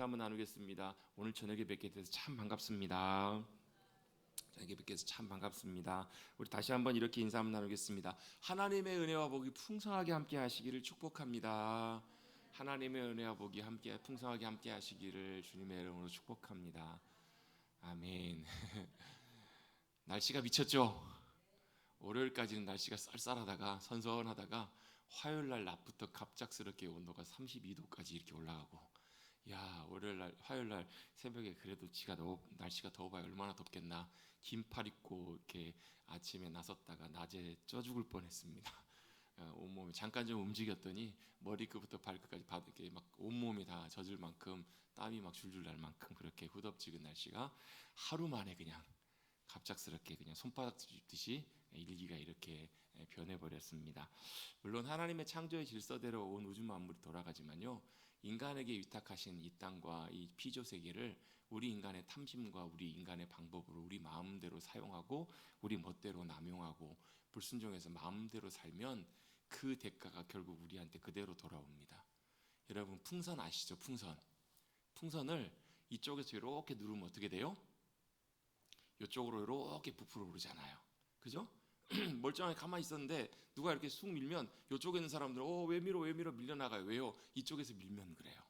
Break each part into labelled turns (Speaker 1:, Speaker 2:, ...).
Speaker 1: 인사 한번 나누겠습니다. 오늘 저녁에 뵙게 돼서 참 반갑습니다. 저녁에 뵙게 돼서 참 반갑습니다. 우리 다시 한번 이렇게 인사 한번 나누겠습니다. 하나님의 은혜와 복이 풍성하게 함께 하시기를 축복합니다. 하나님의 은혜와 복이 함께 풍성하게 함께 하시기를 주님의 이름으로 축복합니다. 아멘. 날씨가 미쳤죠? 월요일까지는 날씨가 쌀쌀하다가 선선하다가 화요일 날 낮부터 갑작스럽게 온도가 32도까지 이렇게 올라가고, 야, 월요일 날 화요일 날 새벽에 그래도 날씨가 더워봐야 얼마나 덥겠나. 긴팔 입고 이렇게 아침에 나섰다가 낮에 쪄 죽을 뻔했습니다. 온몸이 잠깐 좀 움직였더니 머리끝부터 발끝까지 이렇게 막 온몸이 다 젖을 만큼 땀이 막 줄줄 날 만큼 그렇게 후덥지근 날씨가 하루 만에 그냥 갑작스럽게 그냥 손바닥 뒤집듯이 일기가 이렇게 변해버렸습니다. 물론 하나님의 창조의 질서대로 온 우주 만물이 돌아가지만요, 인간에게 위탁하신 이 땅과 이 피조 세계를 우리 인간의 탐심과 우리 인간의 방법으로 우리 마음대로 사용하고 우리 멋대로 남용하고 불순종해서 마음대로 살면 그 대가가 결국 우리한테 그대로 돌아옵니다. 여러분, 풍선 아시죠? 풍선을 이쪽에서 이렇게 누르면 어떻게 돼요? 이쪽으로 이렇게 부풀어 오르잖아요. 그죠? 멀쩡하게 가만히 있었는데 누가 이렇게 쑥 밀면 이쪽에 있는 사람들은 왜 밀어 밀려나가요. 왜요? 이쪽에서 밀면 그래요.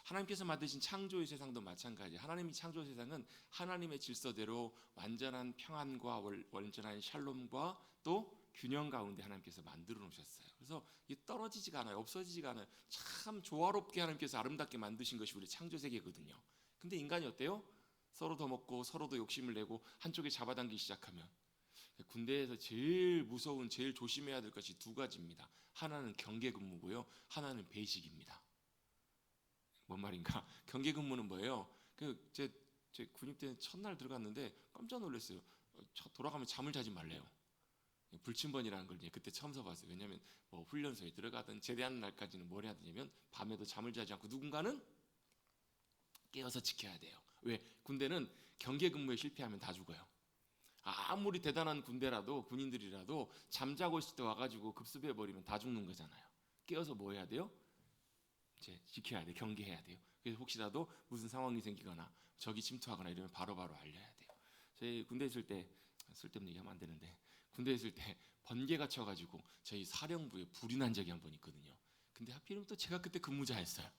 Speaker 1: 하나님께서 만드신 창조의 세상도 마찬가지예요. 하나님이 창조 세상은 하나님의 질서대로 완전한 평안과 완전한 샬롬과 또 균형 가운데 하나님께서 만들어 놓으셨어요. 그래서 이 떨어지지가 않아요. 없어지지가 않아요. 참 조화롭게 하나님께서 아름답게 만드신 것이 우리 창조 세계거든요. 근데 인간이 어때요? 서로 더 먹고 서로 더 욕심을 내고 한쪽에 잡아당기기 시작하면, 군대에서 제일 무서운, 제일 조심해야 될 것이 두 가지입니다. 하나는 경계근무고요, 하나는 배식입니다. 뭔 말인가? 경계근무는 뭐예요? 제 군입대 첫날 들어갔는데 깜짝 놀랐어요. 돌아가면 잠을 자지 말래요. 불침번이라는 걸 그때 처음 써봤어요. 왜냐하면 뭐 훈련소에 들어가든 제대하는 날까지는 뭘 해야 되냐면 밤에도 잠을 자지 않고 누군가는 깨어서 지켜야 돼요. 왜? 군대는 경계 근무에 실패하면 다 죽어요. 아무리 대단한 군대라도, 군인들이라도 잠자고 있을 때 와가지고 급습해버리면 다 죽는 거잖아요. 깨어서 뭐 해야 돼요? 이제 지켜야 돼. 경계해야 돼요. 그래서 혹시라도 무슨 상황이 생기거나 적이 침투하거나 이러면 바로바로 알려야 돼요. 저희 군대 있을 때, 쓸데없는 얘기하면 안 되는데, 군대 있을 때 번개가 쳐가지고 저희 사령부에 불이 난 적이 한 번 있거든요. 근데 하필이면 또 제가 그때 근무자였어요.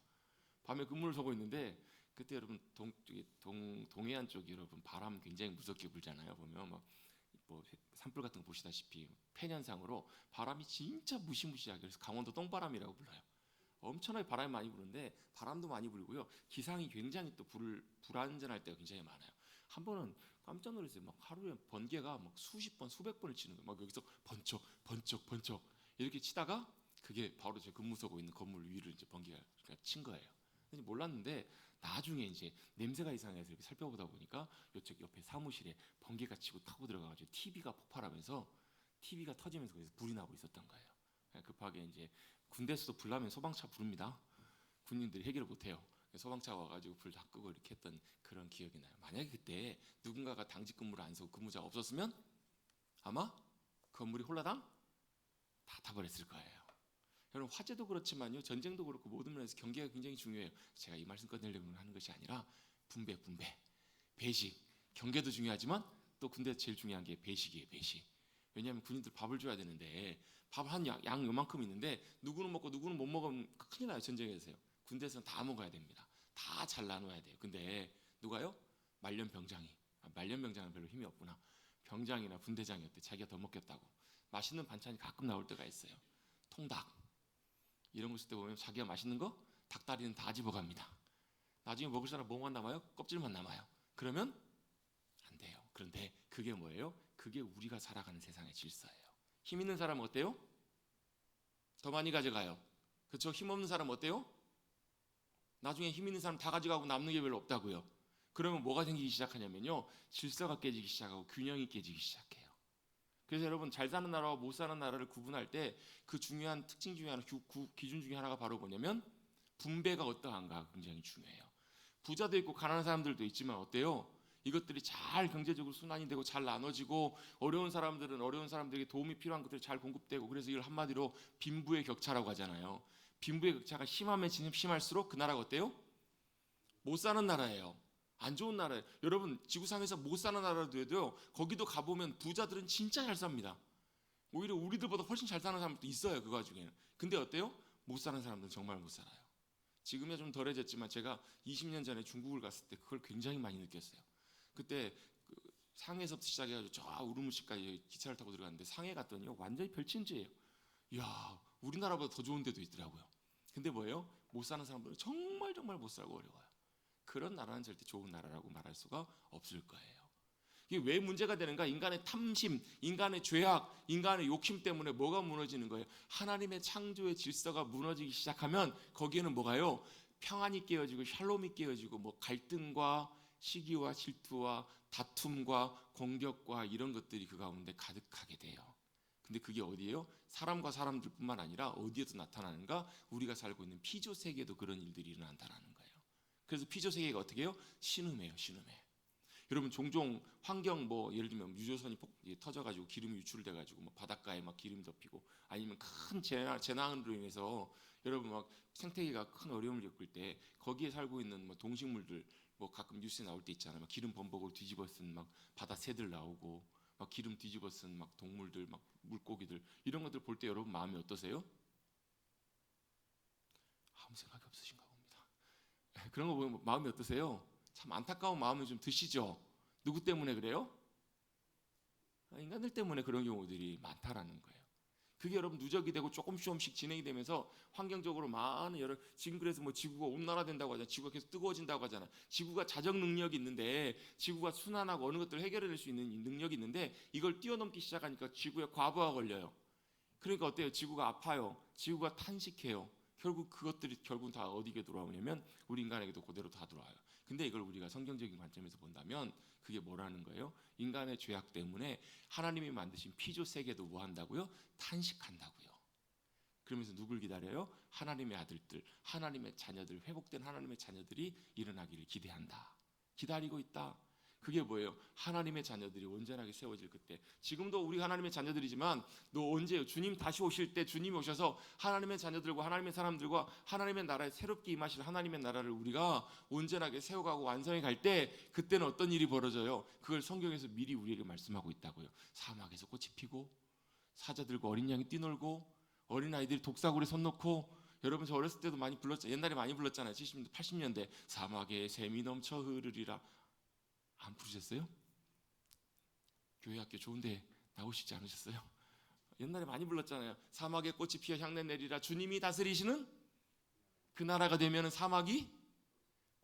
Speaker 1: 밤에 근무를 서고 있는데, 그때 여러분 동해안 쪽이 여러분 바람 굉장히 무섭게 불잖아요. 보면 뭐 산불 같은 거 보시다시피 팬 현상으로 바람이 진짜 무시무시하게, 그래서 강원도 똥바람이라고 불러요. 엄청나게 바람이 많이 부는데 바람도 많이 불고요. 기상이 굉장히 또 불안전할 때가 굉장히 많아요. 한 번은 깜짝 놀랐어요. 막 하루에 번개가 막 수십 번, 수백 번을 치는 거예요. 막 여기서 번쩍 이렇게 치다가 그게 바로 제 근무 서고 있는 건물 위를 이제 번개가 친 거예요. 몰랐는데 나중에 이제 냄새가 이상해서 이렇게 살펴보다 보니까 이쪽 옆에 사무실에 번개가 치고 타고 들어가가지고 TV가 폭발하면서 TV가 터지면서 거기서 불이 나고 있었던 거예요. 급하게 이제 군대에서도 불 나면 소방차 부릅니다. 군인들이 해결을 못해요. 소방차 와가지고 불 다 끄고 이렇게 했던 그런 기억이 나요. 만약에 그때 누군가가 당직 근무를 안 서고 근무자가 없었으면 아마 건물이 홀라당 다 타버렸을 거예요. 여러분, 화재도 그렇지만요, 전쟁도 그렇고 모든 면에서 경계가 굉장히 중요해요. 제가 이 말씀 꺼내려고 하는 것이 아니라 분배, 배식, 경계도 중요하지만 또 군대에서 제일 중요한 게 배식이에요. 배식. 왜냐하면 군인들 밥을 줘야 되는데 밥 한 양 요만큼 있는데 누구는 먹고 누구는 못 먹으면 큰일 나요. 전쟁에서요. 군대에서는 다 먹어야 됩니다. 다 잘 나눠야 돼요. 근데 누가요? 말년병장이 말년병장은 별로 힘이 없구나. 병장이나 분대장이 어때? 자기가 더 먹겠다고 맛있는 반찬이 가끔 나올 때가 있어요. 통닭 이런 거 쓸 때 보면 자기가 맛있는 거 닭다리는 다 집어갑니다. 나중에 먹을 사람 뭐만 남아요? 껍질만 남아요. 그러면 안 돼요. 그런데 그게 뭐예요? 그게 우리가 살아가는 세상의 질서예요. 힘 있는 사람은 어때요? 더 많이 가져가요. 그렇죠? 힘 없는 사람은 어때요? 나중에 힘 있는 사람 다 가져가고 남는 게 별로 없다고요. 그러면 뭐가 생기기 시작하냐면요, 질서가 깨지기 시작하고 균형이 깨지기 시작해요. 그래서 여러분, 잘 사는 나라와 못 사는 나라를 구분할 때 그 중요한 특징 중에 하나, 기준 중에 하나가 바로 뭐냐면 분배가 어떠한가 굉장히 중요해요. 부자도 있고 가난한 사람들도 있지만 어때요? 이것들이 잘 경제적으로 순환이 되고 잘 나눠지고 어려운 사람들은 어려운 사람들에게 도움이 필요한 것들이 잘 공급되고, 그래서 이걸 한마디로 빈부의 격차라고 하잖아요. 빈부의 격차가 심하면 심할수록 그 나라가 어때요? 못 사는 나라예요. 안 좋은 나라예요. 여러분 지구상에서 못 사는 나라도 해도 거기도 가보면 부자들은 진짜 잘 삽니다. 오히려 우리들보다 훨씬 잘 사는 사람도 있어요. 그 와중에는. 근데 어때요? 못 사는 사람들은 정말 못 살아요. 지금은 좀 덜해졌지만 제가 20년 전에 중국을 갔을 때 그걸 굉장히 많이 느꼈어요. 그때 그 상해에서부터 시작해가지고 저 우루무치까지 기차를 타고 들어갔는데 상해 갔더니 완전히 별진지예요. 이야, 우리나라보다 더 좋은 데도 있더라고요. 근데 뭐예요? 못 사는 사람들은 정말 정말 못 살고 어려워요. 그런 나라는 절대 좋은 나라라고 말할 수가 없을 거예요. 이게 왜 문제가 되는가? 인간의 탐심, 인간의 죄악, 인간의 욕심 때문에 뭐가 무너지는 거예요? 하나님의 창조의 질서가 무너지기 시작하면 거기에는 뭐가요? 평안이 깨어지고 샬롬이 깨어지고 뭐 갈등과 시기와 질투와 다툼과 공격과 이런 것들이 그 가운데 가득하게 돼요. 근데 그게 어디예요? 사람과 사람들뿐만 아니라 어디에도 나타나는가? 우리가 살고 있는 피조 세계에도 그런 일들이 일어난다는 거예요. 그래서 피조 세계가 어떻게 해요? 신음해요, 신음해. 여러분 종종 환경 뭐 예를 들면 유조선이 터져가지고 기름이 유출돼가지고 뭐 바닷가에 막 기름 덮이고 아니면 큰 재난으로 인해서 여러분 막 생태계가 큰 어려움을 겪을 때 거기에 살고 있는 뭐 동식물들 뭐 가끔 뉴스에 나올 때 있잖아요. 막 기름 범벅으로 뒤집어 쓴 막 바다 새들 나오고 막 기름 뒤집어 쓴 막 동물들 막 물고기들 이런 것들 볼 때 여러분 마음이 어떠세요? 아무 생각이 없으신가 봅니다. 그런 거 보면 마음이 어떠세요? 참 안타까운 마음이 좀 드시죠? 누구 때문에 그래요? 인간들 때문에 그런 경우들이 많다라는 거예요. 그게 여러분 누적이 되고 조금씩 진행이 되면서 환경적으로 많은 지금 그래서 뭐 지구가 온난화된다고 하잖아요. 지구가 계속 뜨거워진다고 하잖아요. 지구가 자정 능력이 있는데 지구가 순환하고 어느 것들을 해결해낼 수 있는 능력이 있는데 이걸 뛰어넘기 시작하니까 지구에 과부하가 걸려요. 그러니까 어때요? 지구가 아파요. 지구가 탄식해요. 결국 그것들이 결국은 다 어디게 돌아오냐면 우리 인간에게도 그대로 다 돌아와요. 근데 이걸 우리가 성경적인 관점에서 본다면 그게 뭐라는 거예요? 인간의 죄악 때문에 하나님이 만드신 피조 세계도 뭐 한다고요? 탄식한다고요. 그러면서 누굴 기다려요? 하나님의 아들들, 하나님의 자녀들, 회복된 하나님의 자녀들이 일어나기를 기대한다. 기다리고 있다. 그게 뭐예요? 하나님의 자녀들이 온전하게 세워질 그때. 지금도 우리 하나님의 자녀들이지만 너 언제요? 주님 다시 오실 때 주님이 오셔서 하나님의 자녀들과 하나님의 사람들과 하나님의 나라에 새롭게 임하실 하나님의 나라를 우리가 온전하게 세워가고 완성해 갈 때 그때는 어떤 일이 벌어져요? 그걸 성경에서 미리 우리에게 말씀하고 있다고요. 사막에서 꽃이 피고 사자들과 어린 양이 뛰놀고 어린아이들이 독사굴에 손 놓고 여러분 저 어렸을 때도 많이 불렀죠. 옛날에 많이 불렀잖아요. 70년대 80년대 사막에 샘이 넘쳐 흐르리라. 안 부르셨어요? 교회 학교 좋은데 나오시지 않으셨어요? 옛날에 많이 불렀잖아요. 사막에 꽃이 피어 향내 내리라. 주님이 다스리시는 그 나라가 되면 사막이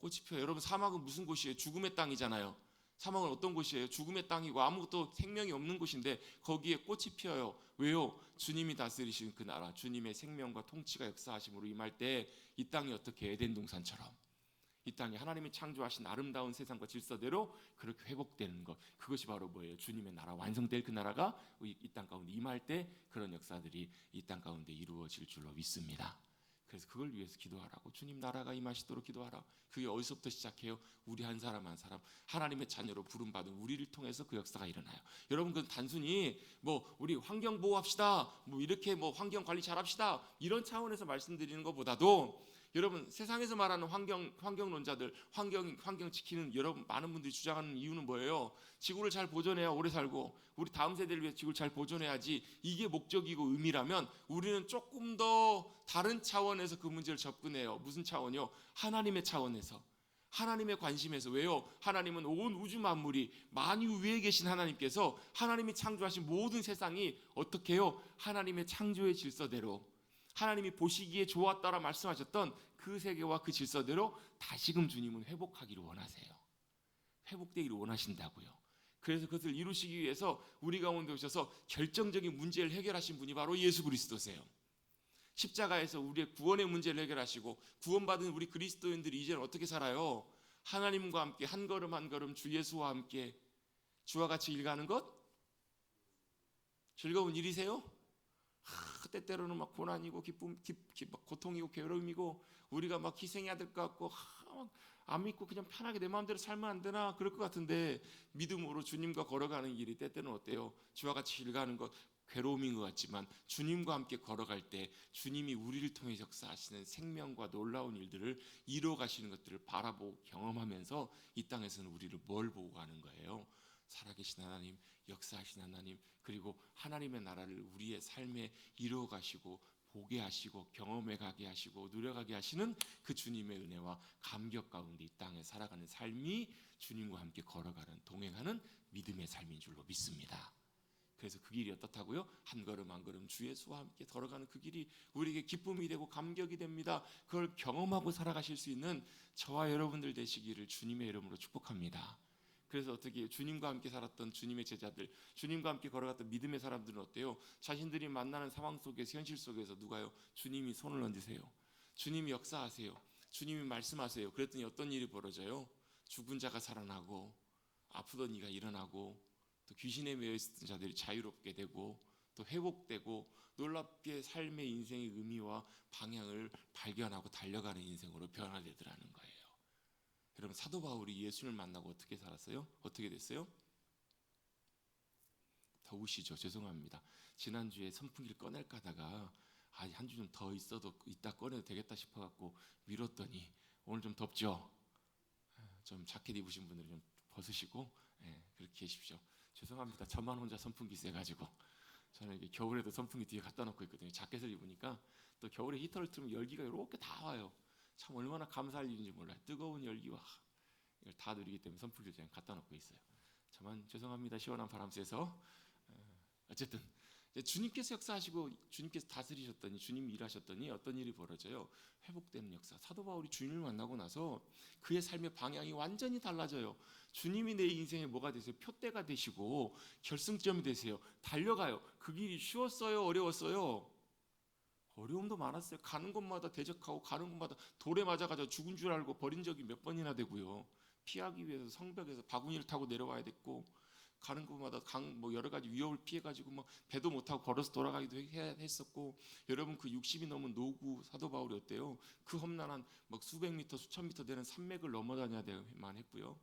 Speaker 1: 꽃이 피어. 여러분 사막은 무슨 곳이에요? 죽음의 땅이잖아요. 사막은 어떤 곳이에요? 죽음의 땅이고 아무것도 생명이 없는 곳인데 거기에 꽃이 피어요. 왜요? 주님이 다스리시는 그 나라, 주님의 생명과 통치가 역사하심으로 임할 때 이 땅이 어떻게 에덴 동산처럼 이 땅에 하나님이 창조하신 아름다운 세상과 질서대로 그렇게 회복되는 것, 그것이 바로 뭐예요? 주님의 나라 완성될 그 나라가 이 땅 가운데 임할 때 그런 역사들이 이 땅 가운데 이루어질 줄로 믿습니다. 그래서 그걸 위해서 기도하라고, 주님 나라가 임하시도록 기도하라. 그게 어디서부터 시작해요? 우리 한 사람 한 사람 하나님의 자녀로 부름받은 우리를 통해서 그 역사가 일어나요. 여러분 그 단순히 뭐 우리 환경 보호합시다, 뭐 이렇게 뭐 환경 관리 잘합시다 이런 차원에서 말씀드리는 것보다도 여러분 세상에서 말하는 환경론자들 환경 지키는 여러분 많은 분들이 주장하는 이유는 뭐예요? 지구를 잘 보존해야 오래 살고 우리 다음 세대를 위해 지구를 잘 보존해야지, 이게 목적이고 의미라면 우리는 조금 더 다른 차원에서 그 문제를 접근해요. 무슨 차원이요? 하나님의 차원에서, 하나님의 관심에서. 왜요? 하나님은 온 우주 만물이 만유 위에 계신 하나님께서 하나님이 창조하신 모든 세상이 어떻게 해요? 하나님의 창조의 질서대로 하나님이 보시기에 좋았다라 말씀하셨던 그 세계와 그 질서대로 다시금 주님은 회복하기를 원하세요. 회복되기를 원하신다고요. 그래서 그것을 이루시기 위해서 우리 가운데 오셔서 결정적인 문제를 해결하신 분이 바로 예수 그리스도세요. 십자가에서 우리의 구원의 문제를 해결하시고 구원받은 우리 그리스도인들이 이제는 어떻게 살아요? 하나님과 함께 한 걸음 한 걸음 주 예수와 함께 주와 같이 일가는 것 즐거운 일이세요? 때때로는 막 고난이고 막 고통이고 괴로움이고 우리가 막 희생해야 될 것 같고 안 믿고 그냥 편하게 내 마음대로 살면 안 되나 그럴 것 같은데 믿음으로 주님과 걸어가는 길이 때때는 어때요? 주와 같이 일가는 것 괴로움인 것 같지만 주님과 함께 걸어갈 때 주님이 우리를 통해 역사하시는 생명과 놀라운 일들을 이루어 가시는 것들을 바라보고 경험하면서 이 땅에서는 우리를 뭘 보고 가는 거예요? 살아계신 하나님, 역사하신 하나님, 그리고 하나님의 나라를 우리의 삶에 이루어 가시고 보게 하시고 경험해 가게 하시고 누려가게 하시는 그 주님의 은혜와 감격 가운데 이 땅에 살아가는 삶이 주님과 함께 걸어가는 동행하는 믿음의 삶인 줄로 믿습니다. 그래서 그 길이 어떻다고요? 한 걸음 한 걸음 주 예수와 함께 걸어가는 그 길이 우리에게 기쁨이 되고 감격이 됩니다. 그걸 경험하고 살아가실 수 있는 저와 여러분들 되시기를 주님의 이름으로 축복합니다. 그래서 어떻게 주님과 함께 살았던 주님의 제자들, 주님과 함께 걸어갔던 믿음의 사람들은 어때요? 자신들이 만나는 상황 속에서, 현실 속에서 누가요? 주님이 손을 얹으세요. 주님이 역사하세요. 주님이 말씀하세요. 그랬더니 어떤 일이 벌어져요? 죽은 자가 살아나고, 아프던 이가 일어나고, 또 귀신에 매여 있었던 자들이 자유롭게 되고, 또 회복되고, 놀랍게 삶의 인생의 의미와 방향을 발견하고 달려가는 인생으로 변화되더라는 거예요. 여러분, 사도 바울이 예수를 만나고 어떻게 살았어요? 어떻게 됐어요? 더우시죠? 죄송합니다. 지난주에 선풍기를 꺼낼까 하다가 한 주 좀 더 있어도 이따 꺼내도 되겠다 싶어갖고 미뤘더니 오늘 좀 덥죠? 좀 자켓 입으신 분들은 좀 벗으시고 그렇게 계십시오. 죄송합니다. 저만 혼자 선풍기 세가지고 저는 이게 겨울에도 선풍기 뒤에 갖다 놓고 있거든요. 자켓을 입으니까 또 겨울에 히터를 틀면 열기가 이렇게 다 와요. 참 얼마나 감사할 일인지 몰라요. 뜨거운 열기와 이걸 다 누리기 때문에 선풍기를 그냥 갖다 놓고 있어요. 저만 죄송합니다. 시원한 바람 쐬서. 어쨌든 주님께서 역사하시고 주님께서 다스리셨더니 주님이 일하셨더니 어떤 일이 벌어져요? 회복되는 역사. 사도 바울이 주님을 만나고 나서 그의 삶의 방향이 완전히 달라져요. 주님이 내 인생에 뭐가 되세요? 표대가 되시고 결승점이 되세요. 달려가요. 그 길이 쉬웠어요? 어려웠어요? 어려움도 많았어요. 가는 곳마다 대적하고 가는 곳마다 돌에 맞아가지고 죽은 줄 알고 버린 적이 몇 번이나 되고요. 피하기 위해서 성벽에서 바구니를 타고 내려와야 됐고 가는 곳마다 여러 가지 위협을 피해가지고 배도 못 타고 걸어서 돌아가기도 해야 했었고 여러분 그 60이 넘은 노구 사도 바울이 어때요? 그 험난한 수백 미터 수천 미터 되는 산맥을 넘어다녀야만 했고요.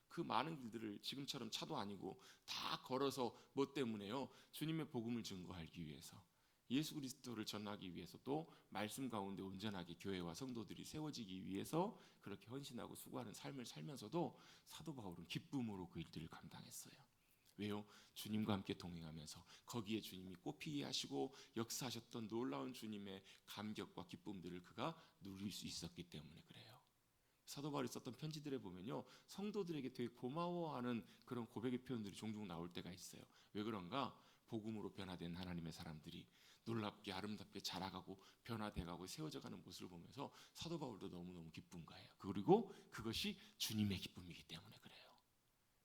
Speaker 1: 그 많은 길들을 지금처럼 차도 아니고 다 걸어서 뭐 때문에요? 주님의 복음을 증거하기 위해서. 예수 그리스도를 전하기 위해서 또 말씀 가운데 온전하게 교회와 성도들이 세워지기 위해서 그렇게 헌신하고 수고하는 삶을 살면서도 사도 바울은 기쁨으로 그 일들을 감당했어요. 왜요? 주님과 함께 동행하면서 거기에 주님이 꽃피게 하시고 역사하셨던 놀라운 주님의 감격과 기쁨들을 그가 누릴 수 있었기 때문에 그래요. 사도 바울이 썼던 편지들에 보면요, 성도들에게 되게 고마워하는 그런 고백의 표현들이 종종 나올 때가 있어요. 왜 그런가? 복음으로 변화된 하나님의 사람들이 놀랍게 아름답게 자라가고 변화돼가고 세워져가는 모습을 보면서 사도 바울도 너무너무 기쁜 거예요. 그리고 그것이 주님의 기쁨이기 때문에 그래요.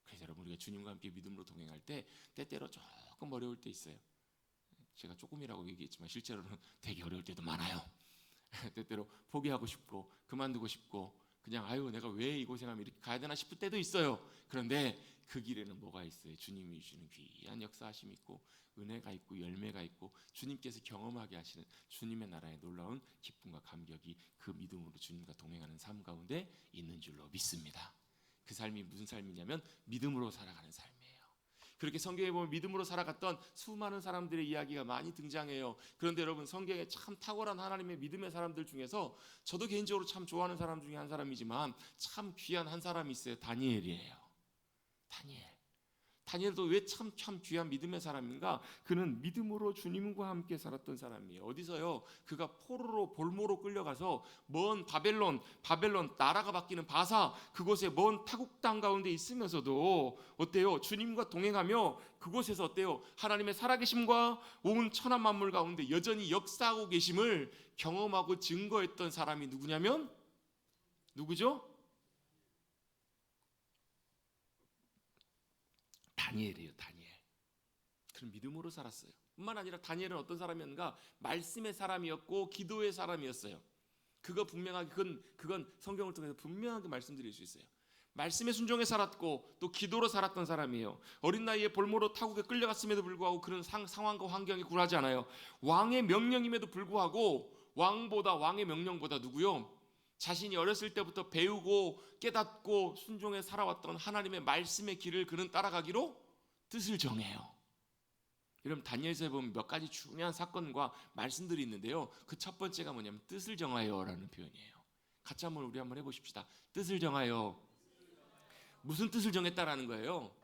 Speaker 1: 그래서 여러분 우리가 주님과 함께 믿음으로 동행할 때 때때로 조금 어려울 때 있어요. 제가 조금이라고 얘기했지만 실제로는 되게 어려울 때도 많아요. 때때로 포기하고 싶고 그만두고 싶고 그냥 내가 왜 이 고생하면 이렇게 가야 되나 싶을 때도 있어요. 그런데 그 길에는 뭐가 있어요? 주님이 주시는 귀한 역사하심이 있고 은혜가 있고 열매가 있고 주님께서 경험하게 하시는 주님의 나라의 놀라운 기쁨과 감격이 그 믿음으로 주님과 동행하는 삶 가운데 있는 줄로 믿습니다. 그 삶이 무슨 삶이냐면 믿음으로 살아가는 삶이에요. 그렇게 성경에 보면 믿음으로 살아갔던 수많은 사람들의 이야기가 많이 등장해요. 그런데 여러분 성경에 참 탁월한 하나님의 믿음의 사람들 중에서 저도 개인적으로 참 좋아하는 사람 중에 한 사람이지만 참 귀한 한 사람이 있어요. 다니엘이에요. 다니엘도 왜 참 귀한 믿음의 사람인가? 그는 믿음으로 주님과 함께 살았던 사람이에요. 어디서요? 그가 포로로 볼모로 끌려가서 먼 바벨론 나라가 바뀌는 바사 그곳에 먼 타국 땅 가운데 있으면서도 어때요? 주님과 동행하며 그곳에서 어때요? 하나님의 살아계심과 온 천한 만물 가운데 여전히 역사하고 계심을 경험하고 증거했던 사람이 누구냐면 누구죠? 다니엘이에요. 다니엘. 그런 믿음으로 살았어요. 뿐만 아니라 다니엘은 어떤 사람이었는가? 말씀의 사람이었고 기도의 사람이었어요. 그건 성경을 통해서 분명하게 말씀드릴 수 있어요. 말씀에 순종해 살았고 또 기도로 살았던 사람이에요. 어린 나이에 볼모로 타국에 끌려갔음에도 불구하고 그런 상황과 환경에 굴하지 않아요. 왕의 명령임에도 불구하고 왕의 명령보다 누구요? 자신이 어렸을 때부터 배우고 깨닫고 순종해 살아왔던 하나님의 말씀의 길을 그는 따라가기로 뜻을 정해요. 여러분 다니엘서에 보면 몇 가지 중요한 사건과 말씀들이 있는데요. 그 첫 번째가 뭐냐면 뜻을 정하여라는 표현이에요. 같이 한번 우리 한번 해보십시다. 뜻을 정하여. 무슨 뜻을 정했다라는 거예요?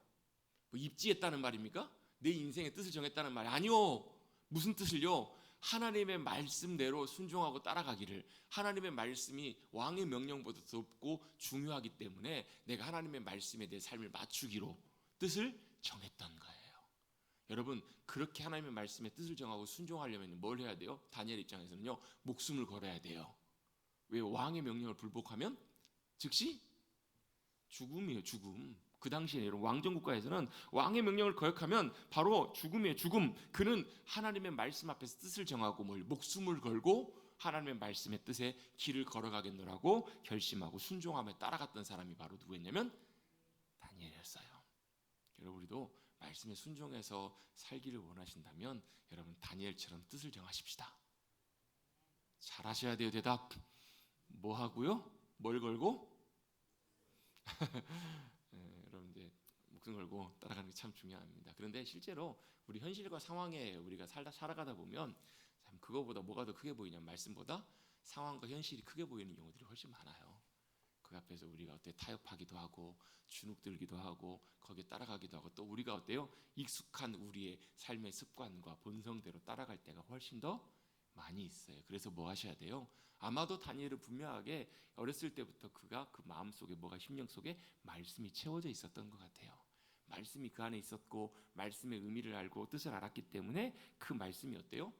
Speaker 1: 뭐 입지했다는 말입니까? 내 인생의 뜻을 정했다는 말이 아니요. 무슨 뜻을요? 하나님의 말씀대로 순종하고 따라가기를. 하나님의 말씀이 왕의 명령보다 더 높고 중요하기 때문에 내가 하나님의 말씀에 내 삶을 맞추기로 뜻을 정했던 거예요. 여러분 그렇게 하나님의 말씀에 뜻을 정하고 순종하려면 뭘 해야 돼요? 다니엘 입장에서는요, 목숨을 걸어야 돼요. 왜? 왕의 명령을 불복하면 즉시 죽음이에요. 죽음. 그 당시에 왕정국가에서는 왕의 명령을 거역하면 바로 죽음이에요. 죽음. 그는 하나님의 말씀 앞에서 뜻을 정하고 목숨을 걸고 하나님의 말씀의 뜻에 길을 걸어가겠노라고 결심하고 순종하며 따라갔던 사람이 바로 누구였냐면 다니엘이었어요. 여러분 우리도 말씀에 순종해서 살기를 원하신다면 여러분 다니엘처럼 뜻을 정하십시다. 잘하셔야 돼요. 대답. 뭐 하고요? 뭘 걸고? 네, 여러분 이제 목숨 걸고 따라가는 게 참 중요합니다. 그런데 실제로 우리 현실과 상황에 우리가 살아가다 보면 참 그거보다 뭐가 더 크게 보이냐면 말씀보다 상황과 현실이 크게 보이는 경우들이 훨씬 많아요. 그 앞에서 우리가 어때 타협하기도 하고 주눅들기도 하고 거기에 따라가기도 하고 또 우리가 어때요? 익숙한 우리의 삶의 습관과 본성대로 따라갈 때가 훨씬 더 많이 있어요. 그래서 뭐 하셔야 돼요? 아마도 다니엘은 분명하게 어렸을 때부터 그가 그 마음속에 뭐가 심령 속에 말씀이 채워져 있었던 것 같아요. 말씀이 그 안에 있었고 말씀의 의미를 알고 뜻을 알았기 때문에 그 말씀이 어때요?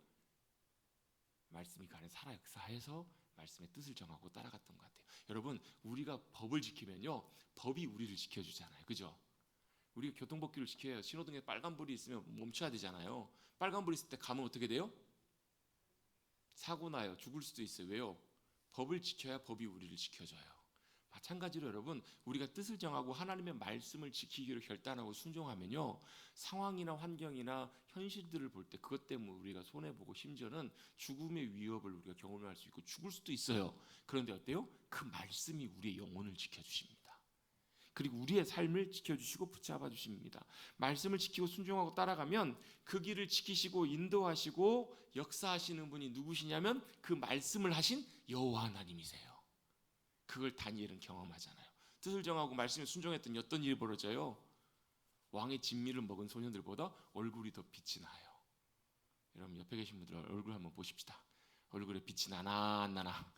Speaker 1: 말씀이 그 안에 살아 역사해서 말씀의 뜻을 정하고 따라갔던 것 같아요. 여러분 우리가 법을 지키면요, 법이 우리를 지켜주잖아요. 그죠? 우리가 교통법규를 지켜야 신호등에 빨간불이 있으면 멈춰야 되잖아요. 빨간불이 있을 때 가면 어떻게 돼요? 사고 나요. 죽을 수도 있어요. 왜요? 법을 지켜야 법이 우리를 지켜줘요. 마찬가지로 여러분 우리가 뜻을 정하고 하나님의 말씀을 지키기로 결단하고 순종하면요, 상황이나 환경이나 현실들을 볼 때 그것 때문에 우리가 손해보고 심지어는 죽음의 위협을 우리가 경험할 수 있고 죽을 수도 있어요. 그런데 어때요? 그 말씀이 우리의 영혼을 지켜주십니다. 그리고 우리의 삶을 지켜주시고 붙잡아 주십니다. 말씀을 지키고 순종하고 따라가면 그 길을 지키시고 인도하시고 역사하시는 분이 누구시냐면 그 말씀을 하신 여호와 하나님이세요. 그걸 다니엘은 경험하잖아요. 뜻을 정하고 말씀에 순종했더니 어떤 일이 벌어져요? 왕의 진미를 먹은 소년들보다 얼굴이 더 빛이 나요. 여러분 옆에 계신 분들 얼굴 한번 보십시다. 얼굴에 빛이 나나 안 나나?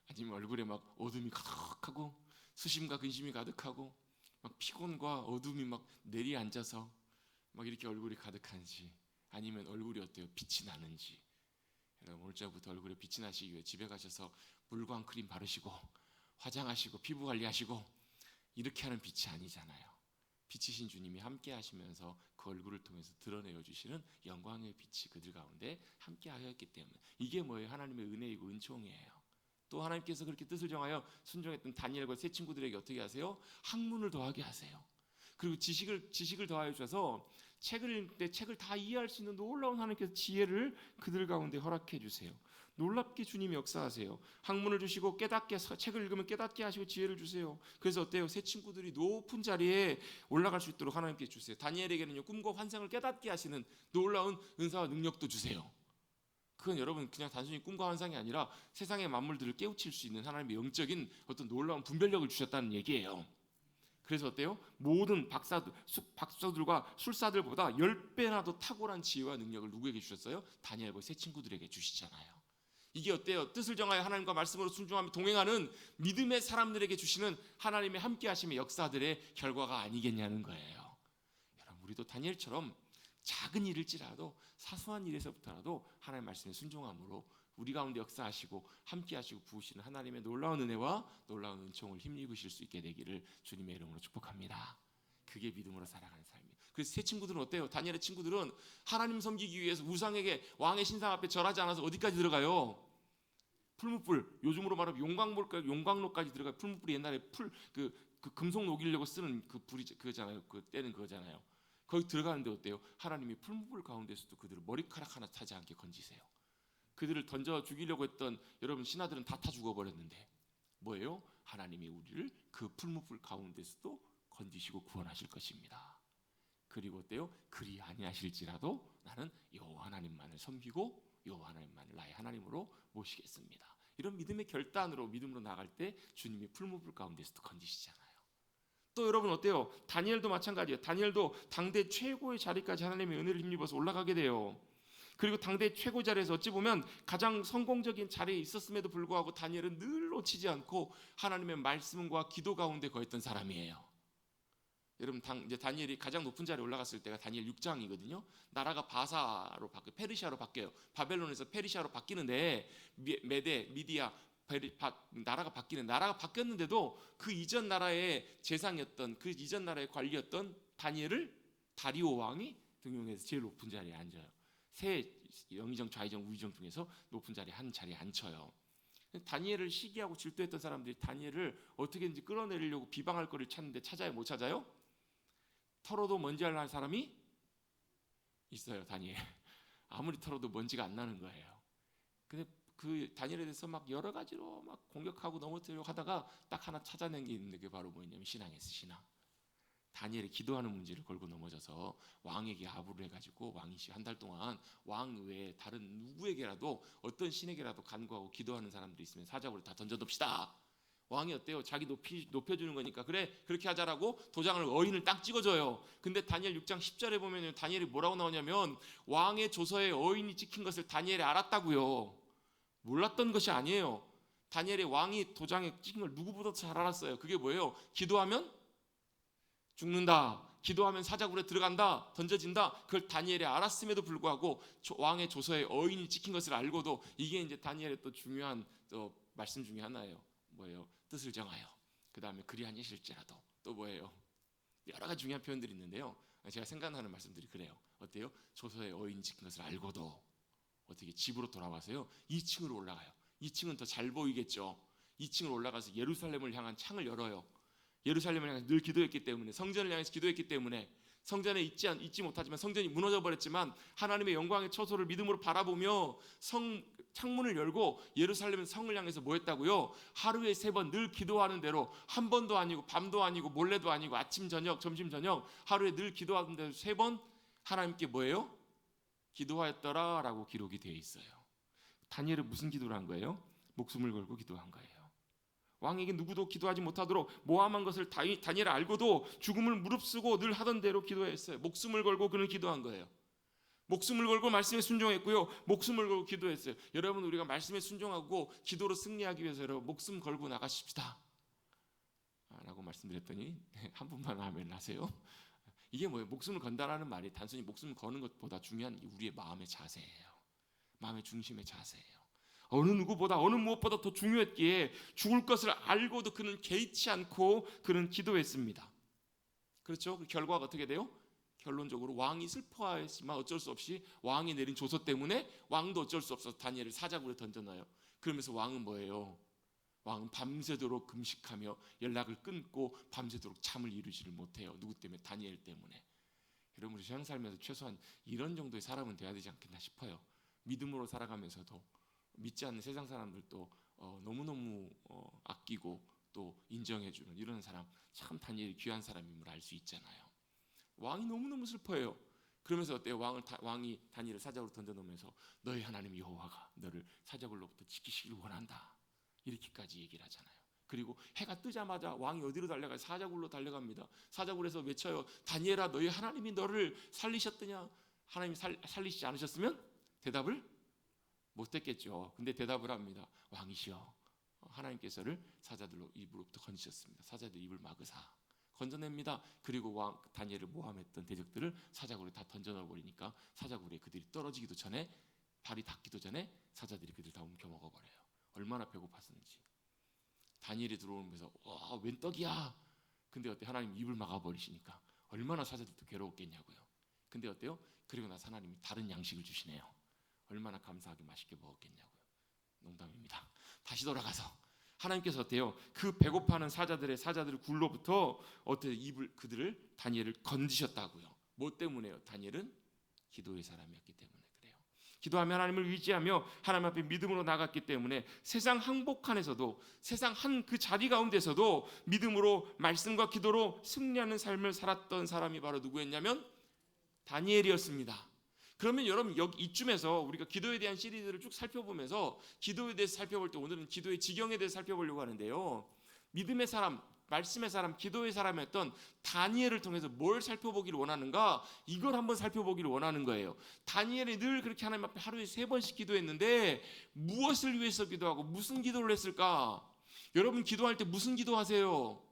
Speaker 1: 아니면 얼굴에 막 어둠이 가득하고 수심과 근심이 가득하고 막 피곤과 어둠이 막 내리앉아서 막 이렇게 얼굴이 가득한지, 아니면 얼굴이 어때요? 빛이 나는지. 여러분 오늘부터 얼굴에 빛이 나시기 위해 집에 가셔서 물광 크림 바르시고 화장하시고 피부 관리하시고 이렇게 하는 빛이 아니잖아요. 빛이신 주님이 함께 하시면서 그 얼굴을 통해서 드러내어 주시는 영광의 빛이 그들 가운데 함께 하였기 때문에 이게 뭐예요? 하나님의 은혜이고 은총이에요. 또 하나님께서 그렇게 뜻을 정하여 순종했던 다니엘과 세 친구들에게 어떻게 하세요? 학문을 더하게 하세요. 그리고 지식을 더하여 주셔서 책을 읽을 때 책을 다 이해할 수 있는 놀라운 하나님께서 지혜를 그들 가운데 허락해 주세요. 놀랍게 주님이 역사하세요. 학문을 주시고 깨닫게, 책을 읽으면 깨닫게 하시고 지혜를 주세요. 그래서 어때요? 새 친구들이 높은 자리에 올라갈 수 있도록 하나님께 주세요. 다니엘에게는요, 꿈과 환상을 깨닫게 하시는 놀라운 은사와 능력도 주세요. 그건 여러분 그냥 단순히 꿈과 환상이 아니라 세상의 만물들을 깨우칠 수 있는 하나님의 영적인 어떤 놀라운 분별력을 주셨다는 얘기예요. 그래서 어때요? 모든 박사들과 술사들보다 10배나 더 탁월한 지혜와 능력을 누구에게 주셨어요? 다니엘과 세 친구들에게 주시잖아요. 이게 어때요? 뜻을 정하여 하나님과 말씀으로 순종하며 동행하는 믿음의 사람들에게 주시는 하나님의 함께 하심의 역사들의 결과가 아니겠냐는 거예요. 여러분 우리도 다니엘처럼 작은 일일지라도 사소한 일에서부터라도 하나님의 말씀에 순종함으로 우리 가운데 역사하시고 함께 하시고 부으시는 하나님의 놀라운 은혜와 놀라운 은총을 힘입으실 수 있게 되기를 주님의 이름으로 축복합니다. 그게 믿음으로 살아가는 삶이에요. 그래서 새 친구들은 어때요? 다니엘의 친구들은 하나님 섬기기 위해서 우상에게 왕의 신상 앞에 절하지 않아서 어디까지 들어가요? 풀무불, 요즘으로 말하면 용광로까지 들어가요. 풀무불이 옛날에 그 금속 녹이려고 쓰는 그 불이 그거잖아요. 그 때는 그거잖아요. 거기 들어가는데 어때요? 하나님이 풀무불 가운데서도 그들을 머리카락 하나 타지 않게 건지세요. 그들을 던져 죽이려고 했던 여러분 신하들은 다 타 죽어버렸는데 뭐예요? 하나님이 우리를 그 풀무불 가운데서도 건지시고 구원하실 것입니다. 그리고 어때요? 그리 아니하실지라도 나는 여호와 하나님만을 섬기고 여호와 하나님만을 나의 하나님으로 모시겠습니다. 이런 믿음의 결단으로 믿음으로 나갈 때 주님이 풀무불 가운데서도 건지시잖아요. 또 여러분 어때요? 다니엘도 마찬가지예요. 다니엘도 당대 최고의 자리까지 하나님의 은혜를 힘입어서 올라가게 돼요. 그리고 당대 최고 자리에서 어찌 보면 가장 성공적인 자리에 있었음에도 불구하고 다니엘은 늘 놓치지 않고 하나님의 말씀과 기도 가운데 거했던 사람이에요. 여러분 이제 다니엘이 가장 높은 자리에 올라갔을 때가 다니엘 6장이거든요. 나라가 바사로 바뀌어요. 페르시아로 바뀌어요. 바벨론에서 페르시아로 바뀌는데 메데, 미디아 나라가 바뀌었는데도 그 이전 나라의 재상이었던 그 이전 나라의 관리였던 다니엘을 다리오 왕이 등용해서 제일 높은 자리에 앉아요. 세 영의정, 좌의정, 우의정 중에서 높은 자리에 한 자리에 앉혀요. 다니엘을 시기하고 질투했던 사람들이 다니엘을 어떻게든지 끌어내리려고 비방할 거를 찾는데 찾아요? 못 찾아요? 털어도 먼지 안 나는 사람이 있어요. 다니엘. 아무리 털어도 먼지가 안 나는 거예요. 근데 그 다니엘에 대해서 막 여러 가지로 막 공격하고 넘어뜨리려고 하다가 딱 하나 찾아낸 게 있는데 그게 바로 뭐냐면 신앙이었어요. 신앙. 다니엘이 기도하는 문제를 걸고 넘어져서 왕에게 아부를 해가지고 왕이 한 달 동안 왕 외에 다른 누구에게라도 어떤 신에게라도 간구하고 기도하는 사람들이 있으면 사자굴에 다 던져놓읍시다. 왕이 어때요? 자기 높여주는 거니까 그래 그렇게 하자라고 도장을 어인을 딱 찍어줘요. 근데 다니엘 6장 10절에 보면 다니엘이 뭐라고 나오냐면 왕의 조서에 어인이 찍힌 것을 다니엘이 알았다고요. 몰랐던 것이 아니에요. 다니엘의 왕이 도장에 찍힌 걸 누구보다 잘 알았어요. 그게 뭐예요? 기도하면 죽는다. 기도하면 사자굴에 들어간다. 던져진다. 그걸 다니엘이 알았음에도 불구하고 왕의 조서에 어인이 찍힌 것을 알고도 이게 이제 다니엘의 또 중요한 또 말씀 중에 하나예요. 뭐예요? 뜻을 정하여. 그 다음에 그리 아니실지라도 또 뭐예요? 여러 가지 중요한 표현들이 있는데요. 제가 생각나는 말씀들이 그래요. 어때요? 조서에 어인이 찍힌 것을 알고도 어떻게 집으로 돌아와서요 2층으로 올라가요. 2층은 더 잘 보이겠죠. 2층으로 올라가서 예루살렘을 향한 창을 열어요. 예루살렘을 향해서 늘 기도했기 때문에 성전을 향해서 기도했기 때문에 성전에 있지 못하지만 성전이 무너져 버렸지만 하나님의 영광의 처소를 믿음으로 바라보며 창문을 열고 예루살렘 성을 향해서 뭐 했다고요? 하루에 3번 늘 기도하는 대로 한 번도 아니고 밤도 아니고 몰래도 아니고 아침 저녁 점심 저녁 하루에 늘 기도하는 대로 3번 하나님께 뭐예요? 기도하였더라라고 기록이 되어 있어요. 다니엘은 무슨 기도를 한 거예요? 목숨을 걸고 기도한 거예요. 왕에게 누구도 기도하지 못하도록 모함한 것을 다니엘 알고도 죽음을 무릅쓰고 늘 하던 대로 기도했어요. 목숨을 걸고 그는 기도한 거예요. 목숨을 걸고 말씀에 순종했고요. 목숨을 걸고 기도했어요. 여러분 우리가 말씀에 순종하고 기도로 승리하기 위해서 여러분 목숨 걸고 나가십시다 라고 말씀드렸더니 한 분만 아멘 하세요. 이게 뭐예요? 목숨을 건다라는 말이 단순히 목숨을 거는 것보다 중요한 우리의 마음의 자세예요. 마음의 중심의 자세예요. 어느 누구보다 어느 무엇보다 더 중요했기에 죽을 것을 알고도 그는 개의치 않고 그는 기도했습니다. 그렇죠? 그 결과가 어떻게 돼요? 결론적으로 왕이 슬퍼하지만 어쩔 수 없이 왕이 내린 조서 때문에 왕도 어쩔 수 없어서 다니엘을 사자굴에 던져놔요. 그러면서 왕은 뭐예요? 왕은 밤새도록 금식하며 연락을 끊고 밤새도록 잠을 이루지를 못해요. 누구 때문에? 다니엘 때문에. 여러분 우리 세상 살면서 최소한 이런 정도의 사람은 돼야 되지 않겠나 싶어요. 믿음으로 살아가면서도 믿지 않는 세상 사람들도 너무너무 아끼고 또 인정해주는 이런 사람 참 다니엘이 귀한 사람임을 알 수 있잖아요. 왕이 너무너무 슬퍼해요. 그러면서 어때요? 왕이 다니엘을 사자굴로 던져놓으면서 너희 하나님 여호와가 너를 사자굴로부터 지키시길 원한다 이렇게까지 얘기를 하잖아요. 그리고 해가 뜨자마자 왕이 어디로 달려가요? 사자굴로 달려갑니다. 사자굴에서 외쳐요. 다니엘아 너희 하나님이 너를 살리셨더냐? 하나님이 살리시지 않으셨으면 대답을 못했겠죠. 근데 대답을 합니다. 왕이시여 하나님께서를 사자들로 입으로부터 건지셨습니다. 사자들 입을 막으사 건져냅니다. 그리고 왕 다니엘을 모함했던 대적들을 사자굴에 다 던져넣어버리니까 사자굴에 그들이 떨어지기도 전에 발이 닿기도 전에 사자들이 그들 다 움켜 먹어버려요. 얼마나 배고팠는지. 다니엘이 들어오면서 웬 떡이야. 근데 어때? 하나님 입을 막아버리시니까 얼마나 사자들도 괴로웠겠냐고요. 근데 어때요? 그리고 나서 하나님이 다른 양식을 주시네요. 얼마나 감사하게 맛있게 먹었겠냐고요. 농담입니다. 다시 돌아가서 하나님께서 어때요? 그 배고파하는 사자들의 굴로부터 어떻게 그들을 다니엘을 건지셨다고요. 뭐 때문에요? 다니엘은 기도의 사람이었기 때문에 그래요. 기도하며 하나님을 의지하며 하나님 앞에 믿음으로 나갔기 때문에 세상 항복한에서도 세상 한 그 자리 가운데서도 믿음으로 말씀과 기도로 승리하는 삶을 살았던 사람이 바로 누구였냐면 다니엘이었습니다. 그러면 여러분 여기 이쯤에서 우리가 기도에 대한 시리즈를 쭉 살펴보면서 기도에 대해서 살펴볼 때 오늘은 기도의 지경에 대해서 살펴보려고 하는데요. 믿음의 사람, 말씀의 사람, 기도의 사람이었던 다니엘을 통해서 뭘 살펴보기를 원하는가? 이걸 한번 살펴보기를 원하는 거예요. 다니엘이 늘 그렇게 하나님 앞에 하루에 3번씩 기도했는데 무엇을 위해서 기도하고 무슨 기도를 했을까? 여러분 기도할 때 무슨 기도하세요?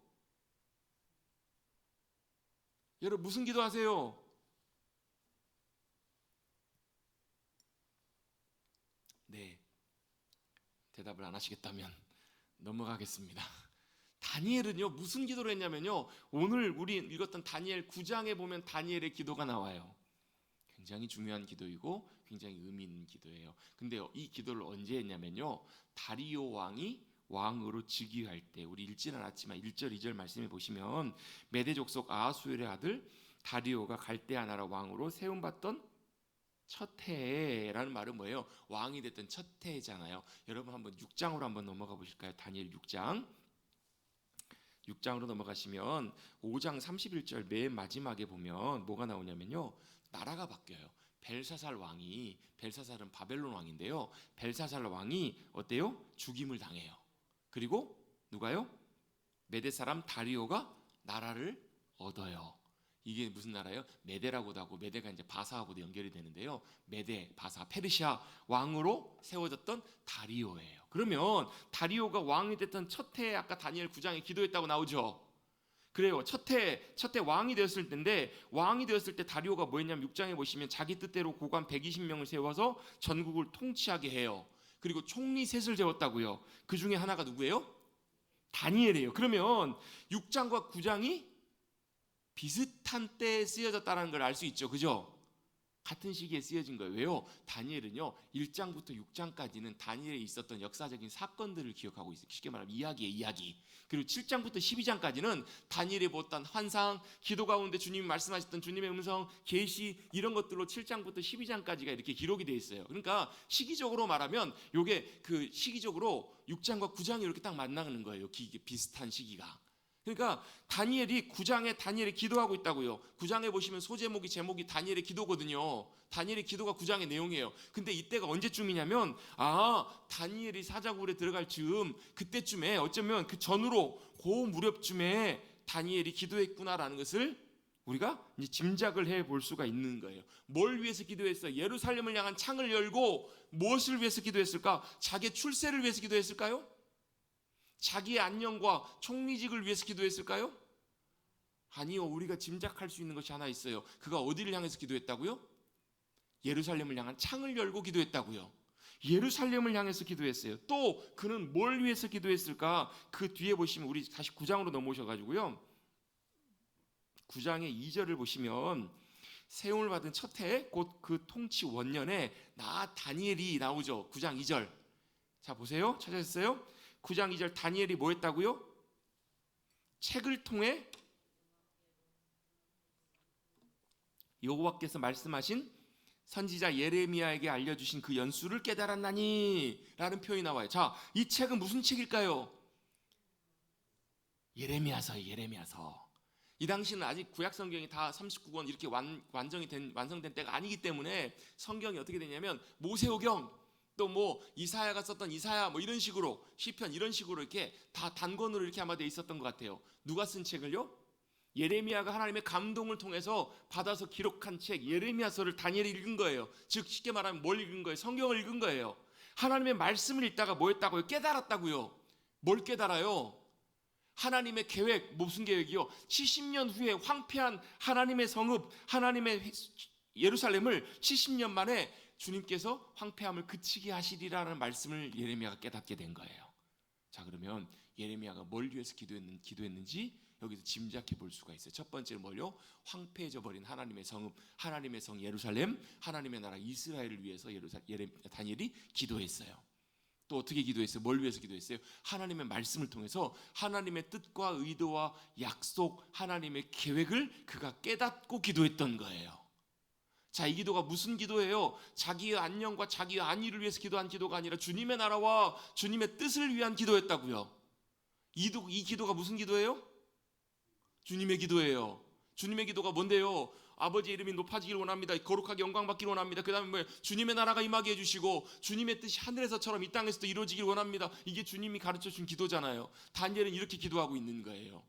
Speaker 1: 여러분 무슨 기도하세요? 네, 대답을 안 하시겠다면 넘어가겠습니다. 다니엘은요 무슨 기도를 했냐면요, 오늘 우리 읽었던 다니엘 9장에 보면 다니엘의 기도가 나와요. 굉장히 중요한 기도이고 굉장히 의미 있는 기도예요. 근데 이 기도를 언제 했냐면요, 다리오 왕이 왕으로 즉위할 때, 우리 읽지는 않았지만 1절 2절 말씀해 보시면 메대 족속 아하수엘의 아들 다리오가 갈대아 나라 왕으로 세움받던 첫 해라는 말은 뭐예요? 왕이 됐던 첫 해잖아요. 여러분 한번 6장으로 한번 넘어가 보실까요? 다니엘 6장으로 넘어가시면 5장 31절 맨 마지막에 보면 뭐가 나오냐면요, 나라가 바뀌어요. 벨사살은 바벨론 왕인데요, 벨사살 왕이 어때요? 죽임을 당해요. 그리고 누가요? 메대 사람 다리오가 나라를 얻어요. 이게 무슨 나라예요? 메대라고도 하고, 메대가 이제 바사하고도 연결이 되는데요, 메대, 바사, 페르시아 왕으로 세워졌던 다리오예요. 그러면 다리오가 왕이 됐던 첫 해에 아까 다니엘 9장에 기도했다고 나오죠. 그래요. 첫 해 왕이 되었을 때인데, 왕이 되었을 때 다리오가 뭐 했냐면 6장에 보시면 자기 뜻대로 고관 120명을 세워서 전국을 통치하게 해요. 그리고 총리 셋을 세웠다고요. 그 중에 하나가 누구예요? 다니엘이에요. 그러면 6장과 9장이 비슷한 때에 쓰여졌다는 걸 알 수 있죠. 그죠? 같은 시기에 쓰여진 거예요. 왜요? 다니엘은요 1장부터 6장까지는 다니엘에 있었던 역사적인 사건들을 기억하고 있어요. 쉽게 말하면 이야기. 그리고 7장부터 12장까지는 다니엘이 보았던 환상, 기도 가운데 주님이 말씀하셨던 주님의 음성, 계시, 이런 것들로 7장부터 12장까지가 이렇게 기록이 되어 있어요. 그러니까 시기적으로 말하면 요게 그 시기적으로 6장과 9장이 이렇게 딱 만나는 거예요. 비슷한 시기가. 그러니까 다니엘이 9장에 다니엘이 기도하고 있다고요. 9장에 보시면 제목이 다니엘의 기도거든요. 다니엘의 기도가 9장의 내용이에요. 근데 이때가 언제쯤이냐면, 다니엘이 사자굴에 들어갈 즈음, 그때쯤에, 어쩌면 그 전후로 그 무렵쯤에 다니엘이 기도했구나라는 것을 우리가 이제 짐작을 해볼 수가 있는 거예요. 뭘 위해서 기도했어요? 예루살렘을 향한 창을 열고 무엇을 위해서 기도했을까? 자기의 출세를 위해서 기도했을까요? 자기의 안녕과 총리직을 위해서 기도했을까요? 아니요. 우리가 짐작할 수 있는 것이 하나 있어요. 그가 어디를 향해서 기도했다고요? 예루살렘을 향한 창을 열고 기도했다고요. 예루살렘을 향해서 기도했어요. 또 그는 뭘 위해서 기도했을까? 그 뒤에 보시면, 우리 다시 9장으로 넘어오셔가지고요, 9장의 2절을 보시면 세움을 받은 첫 해, 곧 그 통치 원년에 나 다니엘이 나오죠. 9장 2절. 자 보세요. 찾으셨어요? 9장 2절 다니엘이 뭐 했다고요? 책을 통해 여호와께서 말씀하신 선지자 예레미야에게 알려주신 그 연수를 깨달았나니 라는 표현이 나와요. 자, 이 책은 무슨 책일까요? 예레미야서. 이 당시는 아직 구약 성경이 다 39권 이렇게 완성된 때가 아니기 때문에 성경이 어떻게 되냐면 모세오경, 또 뭐 이사야가 썼던 이사야, 뭐 이런 식으로, 시편 이런 식으로 이렇게 다 단권으로 이렇게 아마 돼 있었던 것 같아요. 누가 쓴 책을요? 예레미야가 하나님의 감동을 통해서 받아서 기록한 책 예레미야서를 다니엘이 읽은 거예요. 즉 쉽게 말하면 뭘 읽은 거예요? 성경을 읽은 거예요. 하나님의 말씀을 읽다가 뭐 했다고요? 깨달았다고요. 뭘 깨달아요? 하나님의 계획. 무슨 계획이요? 70년 후에 황폐한 하나님의 성읍, 하나님의 예루살렘을 70년 만에 주님께서 황폐함을 그치게 하시리라는 말씀을 예레미야가 깨닫게 된 거예요. 자, 그러면 예레미야가 뭘 위해서 기도했는지 여기서 짐작해 볼 수가 있어요. 첫 번째는 뭘요? 황폐해져 버린 하나님의 성읍, 하나님의 성 예루살렘, 하나님의 나라 이스라엘을 위해서 다니엘이 기도했어요. 또 어떻게 기도했어요? 뭘 위해서 기도했어요? 하나님의 말씀을 통해서 하나님의 뜻과 의도와 약속, 하나님의 계획을 그가 깨닫고 기도했던 거예요. 자, 이 기도가 무슨 기도예요? 자기의 안녕과 자기의 안위를 위해서 기도한 기도가 아니라 주님의 나라와 주님의 뜻을 위한 기도였다고요. 이 기도가 무슨 기도예요? 주님의 기도예요. 주님의 기도가 뭔데요? 아버지의 이름이 높아지길 원합니다. 거룩하게 영광받기를 원합니다. 그 다음에 뭐예요? 주님의 나라가 임하게 해주시고 주님의 뜻이 하늘에서처럼 이 땅에서도 이루어지길 원합니다. 이게 주님이 가르쳐준 기도잖아요. 다니엘은 이렇게 기도하고 있는 거예요.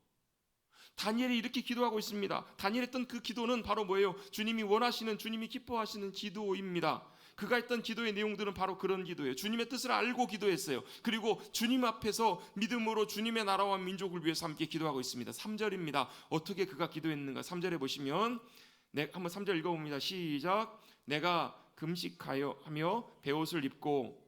Speaker 1: 다니엘이 이렇게 기도하고 있습니다. 다니엘이 했던 그 기도는 바로 뭐예요? 주님이 원하시는, 주님이 기뻐하시는 기도입니다. 그가 했던 기도의 내용들은 바로 그런 기도예요. 주님의 뜻을 알고 기도했어요. 그리고 주님 앞에서 믿음으로 주님의 나라와 민족을 위해서 함께 기도하고 있습니다. 3절입니다. 어떻게 그가 기도했는가? 3절에 보시면 한번 3절 읽어봅니다. 시작. 내가 금식하여 하며 베옷을 입고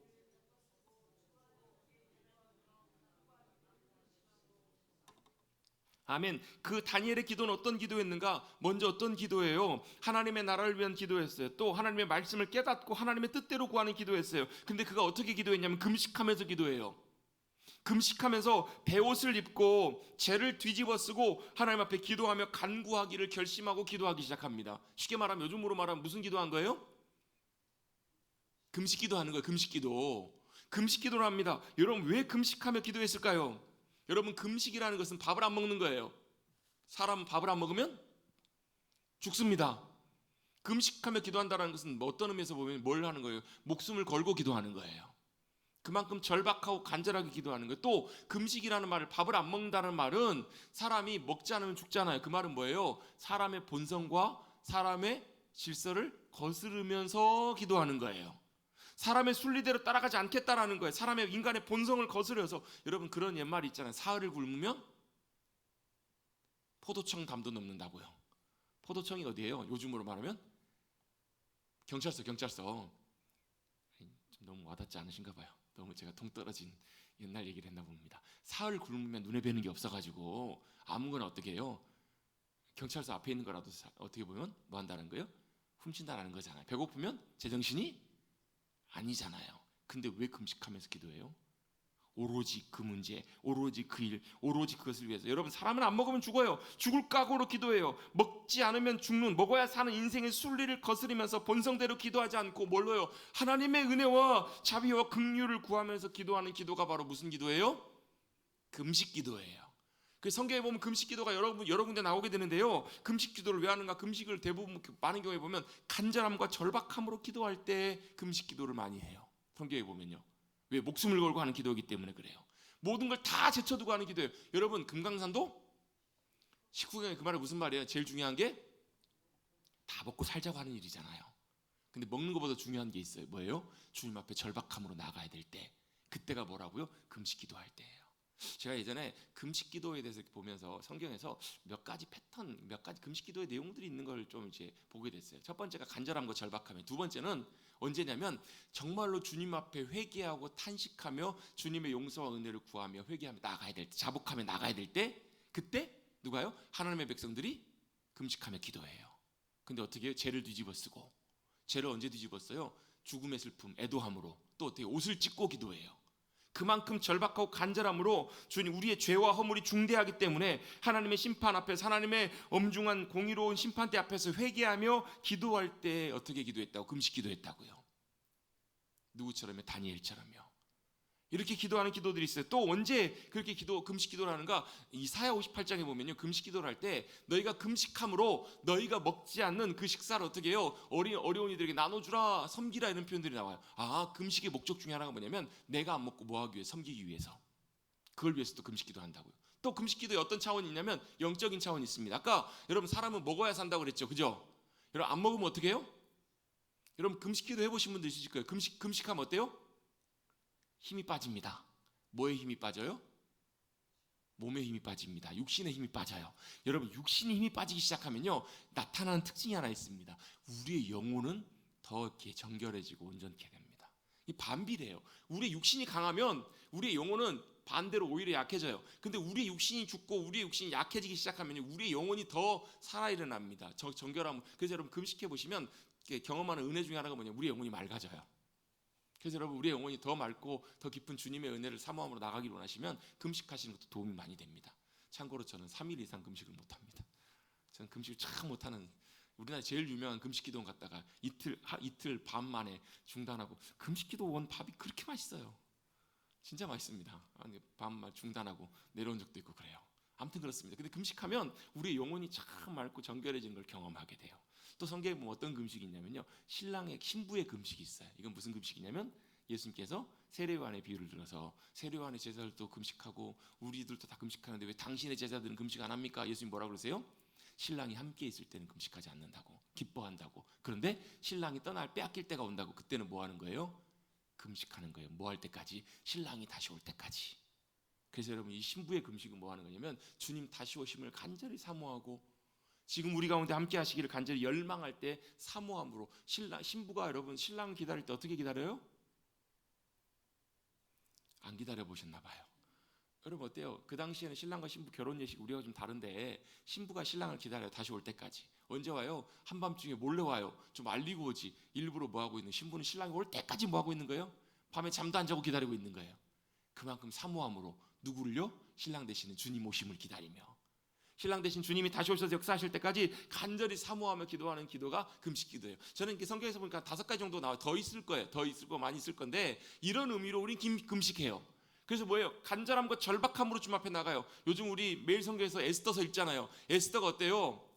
Speaker 1: 아멘. 그 다니엘의 기도는 어떤 기도였는가? 먼저 어떤 기도예요? 하나님의 나라를 위한 기도였어요. 또 하나님의 말씀을 깨닫고 하나님의 뜻대로 구하는 기도였어요. 근데 그가 어떻게 기도했냐면 금식하면서 기도해요. 금식하면서 베옷을 입고 죄를 뒤집어 쓰고 하나님 앞에 기도하며 간구하기를 결심하고 기도하기 시작합니다. 쉽게 말하면, 요즘으로 말하면 무슨 기도한 거예요? 금식 기도하는 거예요. 금식 기도. 금식 기도를 합니다. 여러분, 왜 금식하며 기도했을까요? 여러분, 금식이라는 것은 밥을 안 먹는 거예요. 사람은 밥을 안 먹으면 죽습니다. 금식하며 기도한다는 것은 어떤 의미에서 보면 뭘 하는 거예요? 목숨을 걸고 기도하는 거예요. 그만큼 절박하고 간절하게 기도하는 거예요. 또 금식이라는 말을, 밥을 안 먹는다는 말은 사람이 먹지 않으면 죽잖아요. 그 말은 뭐예요? 사람의 본성과 사람의 질서를 거스르면서 기도하는 거예요. 사람의 순리대로 따라가지 않겠다라는 거예요. 사람의 인간의 본성을 거스려서. 여러분, 그런 옛말이 있잖아요. 사흘을 굶으면 포도청 담도 넘는다고요. 포도청이 어디예요? 요즘으로 말하면 경찰서. 좀 너무 와닿지 않으신가 봐요. 너무 제가 동떨어진 옛날 얘기를 했나 봅니다. 사흘 굶으면 눈에 뵈는 게 없어가지고 아무거나 어떻게 해요? 경찰서 앞에 있는 거라도 어떻게 보면 뭐 한다는 거예요? 훔친다는 거잖아요. 배고프면 제정신이 아니잖아요. 근데 왜 금식하면서 기도해요? 오로지 그 문제, 오로지 그 일, 오로지 그것을 위해서. 여러분, 사람은 안 먹으면 죽어요. 죽을 각오로 기도해요. 먹지 않으면 죽는, 먹어야 사는 인생의 순리를 거스리면서 본성대로 기도하지 않고 뭘로요? 하나님의 은혜와 자비와 긍휼을 구하면서 기도하는 기도가 바로 무슨 기도예요? 금식 기도예요. 그 성경에 보면 금식 기도가 여러 군데 나오게 되는데요. 금식 기도를 왜 하는가? 금식을 대부분 많은 경우에 보면 간절함과 절박함으로 기도할 때 금식 기도를 많이 해요. 성경에 보면요. 왜? 목숨을 걸고 하는 기도이기 때문에 그래요. 모든 걸 다 제쳐두고 하는 기도예요. 여러분, 금강산도 식후경에 그 말이 무슨 말이에요? 제일 중요한 게 다 먹고 살자고 하는 일이잖아요. 근데 먹는 것보다 중요한 게 있어요. 뭐예요? 주님 앞에 절박함으로 나가야 될 때, 그때가 뭐라고요? 금식 기도할 때예요. 제가 예전에 금식 기도에 대해서 보면서 성경에서 몇 가지 패턴, 몇 가지 금식 기도의 내용들이 있는 걸 좀 이제 보게 됐어요. 첫 번째가 간절함과 절박함이에요. 두 번째는 언제냐면 정말로 주님 앞에 회개하고 탄식하며 주님의 용서와 은혜를 구하며 회개하며 나가야 될 때, 자복하며 나가야 될 때, 그때 누가요? 하나님의 백성들이 금식하며 기도해요. 근데 어떻게 해요? 죄를 뒤집어 쓰고. 죄를 언제 뒤집어 써요? 죽음의 슬픔, 애도함으로. 또 어떻게 옷을 찢고 기도해요. 그만큼 절박하고 간절함으로 주님, 우리의 죄와 허물이 중대하기 때문에 하나님의 심판 앞에서, 하나님의 엄중한 공의로운 심판대 앞에서 회개하며 기도할 때 어떻게 기도했다고? 금식 기도했다고요. 누구처럼요? 다니엘처럼요. 이렇게 기도하는 기도들이 있어요. 또 언제 그렇게 금식 기도를 하는가? 이사야 58장에 보면요, 금식 기도를 할 때 너희가 금식함으로 너희가 먹지 않는 그 식사를 어떻게 해요? 어려운 이들에게 나눠주라, 섬기라, 이런 표현들이 나와요. 아, 금식의 목적 중에 하나가 뭐냐면 내가 안 먹고 뭐 하기 위해? 섬기기 위해서. 그걸 위해서 또 금식 기도한다고요. 또 금식 기도에 어떤 차원이 있냐면 영적인 차원이 있습니다. 아까 여러분, 사람은 먹어야 산다고 그랬죠, 그죠? 여러분, 안 먹으면 어떻게 해요? 여러분, 금식 기도 해보신 분들 있으실 거예요. 금식하면 어때요? 힘이 빠집니다. 뭐에 힘이 빠져요? 몸에 힘이 빠집니다. 육신의 힘이 빠져요. 여러분, 육신의 힘이 빠지기 시작하면요, 나타나는 특징이 하나 있습니다. 우리의 영혼은 더 이렇게 정결해지고 온전케 됩니다. 이 반비례해요. 우리의 육신이 강하면 우리의 영혼은 반대로 오히려 약해져요. 근데 우리의 육신이 죽고 우리의 육신이 약해지기 시작하면 우리의 영혼이 더 살아 일어납니다. 정결함. 그래서 여러분, 금식해 보시면 경험하는 은혜 중에 하나가 뭐냐면 우리의 영혼이 맑아져요. 그래서 여러분, 우리의 영혼이 더 맑고 더 깊은 주님의 은혜를 사모함으로 나가기를 원하시면 금식하시는 것도 도움이 많이 됩니다. 참고로 저는 3일 이상 금식을 못합니다. 저는 금식을 참 못하는, 우리나라 제일 유명한 금식기도원 갔다가 이틀 반 만에 중단하고. 금식기도원 밥이 그렇게 맛있어요. 진짜 맛있습니다. 밤 중단하고 내려온 적도 있고 그래요. 아무튼 그렇습니다. 근데 금식하면 우리의 영혼이 참 맑고 정결해지는 걸 경험하게 돼요. 또 성경에 보면 어떤 금식이 있냐면요, 신부의 금식이 있어요. 이건 무슨 금식이냐면 예수님께서 세례요한의 비유를 들어서 세례요한의 제자들도 금식하고 우리들도 다 금식하는데 왜 당신의 제자들은 금식 안 합니까? 예수님 뭐라 그러세요? 신랑이 함께 있을 때는 금식하지 않는다고, 기뻐한다고. 그런데 신랑이 떠날 빼앗길 때가 온다고, 그때는 뭐 하는 거예요? 금식하는 거예요. 뭐 할 때까지? 신랑이 다시 올 때까지. 그래서 여러분, 이 신부의 금식은 뭐 하는 거냐면 주님 다시 오심을 간절히 사모하고 지금 우리 가운데 함께 하시기를 간절히 열망할 때 사모함으로, 신부가 여러분 신랑 기다릴 때 어떻게 기다려요? 안 기다려 보셨나 봐요. 여러분 어때요? 그 당시에는 신랑과 신부 결혼 예식 우리가 좀 다른데 신부가 신랑을 기다려요. 다시 올 때까지. 언제 와요? 한밤중에 몰래 와요. 좀 알리고 오지. 일부러 뭐 하고 있는, 신부는 신랑이 올 때까지 뭐 하고 있는 거예요? 밤에 잠도 안 자고 기다리고 있는 거예요. 그만큼 사모함으로 누구를요? 신랑 되시는 주님 오심을 기다리며, 신랑 대신 주님이 다시 오셔서 역사하실 때까지 간절히 사모하며 기도하는 기도가 금식 기도예요. 저는 이렇게 성경에서 보니까 5가지 정도 나와요. 더 있을 거예요. 더 있을 거 많이 있을 건데 이런 의미로 우린 금식해요. 그래서 뭐예요? 간절함과 절박함으로 주님 앞에 나가요. 요즘 우리 매일 성경에서 에스더서 읽잖아요. 에스더가 어때요?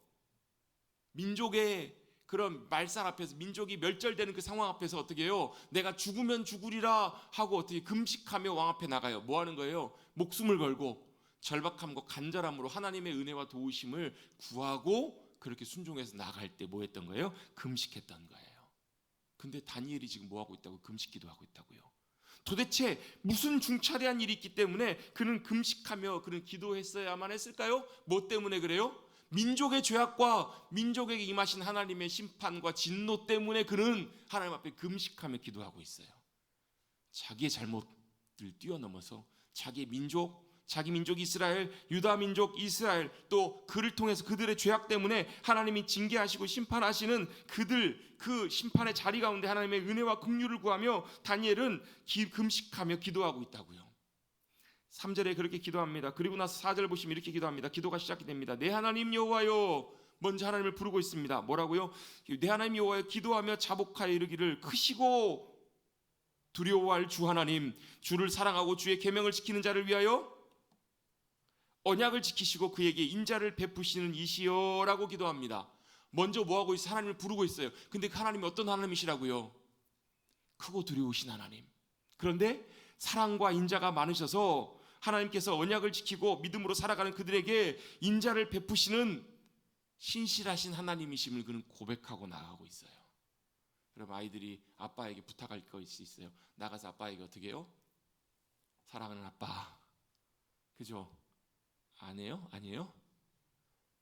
Speaker 1: 민족의 그런 말살 앞에서, 민족이 멸절되는 그 상황 앞에서 어떻게 해요? 내가 죽으면 죽으리라 하고 어떻게 금식하며 왕 앞에 나가요. 뭐 하는 거예요? 목숨을 걸고 절박함과 간절함으로 하나님의 은혜와 도우심을 구하고 그렇게 순종해서 나갈 때 뭐 했던 거예요? 금식했던 거예요. 근데 다니엘이 지금 뭐 하고 있다고? 금식기도 하고 있다고요. 도대체 무슨 중차대한 일이 있기 때문에 그는 금식하며 그는 기도했어야만 했을까요? 뭐 때문에 그래요? 민족의 죄악과 민족에게 임하신 하나님의 심판과 진노 때문에 그는 하나님 앞에 금식하며 기도하고 있어요. 자기의 잘못을 뛰어넘어서 자기의 민족, 자기 민족 이스라엘, 유다 민족 이스라엘, 또 그를 통해서 그들의 죄악 때문에 하나님이 징계하시고 심판하시는 그들, 그 심판의 자리 가운데 하나님의 은혜와 긍휼을 구하며 다니엘은 금식하며 기도하고 있다고요. 3절에 그렇게 기도합니다. 그리고 나서 4절 보시면 이렇게 기도합니다. 기도가 시작이 됩니다. 내 하나님 여호와여, 먼저 하나님을 부르고 있습니다. 뭐라고요? 내 하나님 여호와여, 기도하며 자복하여 이르기를, 크시고 두려워할 주 하나님, 주를 사랑하고 주의 계명을 지키는 자를 위하여 언약을 지키시고 그에게 인자를 베푸시는 이시여라고 기도합니다. 먼저 뭐하고 있어요? 하나님을 부르고 있어요. 근데 그 하나님이 어떤 하나님이시라고요? 크고 두려우신 하나님. 그런데 사랑과 인자가 많으셔서 하나님께서 언약을 지키고 믿음으로 살아가는 그들에게 인자를 베푸시는 신실하신 하나님이심을 그는 고백하고 나아가고 있어요. 여러분, 아이들이 아빠에게 부탁할 것이 있어요. 나가서 아빠에게 어떻게 해요? 사랑하는 아빠, 그죠? 안 해요? 아니에요?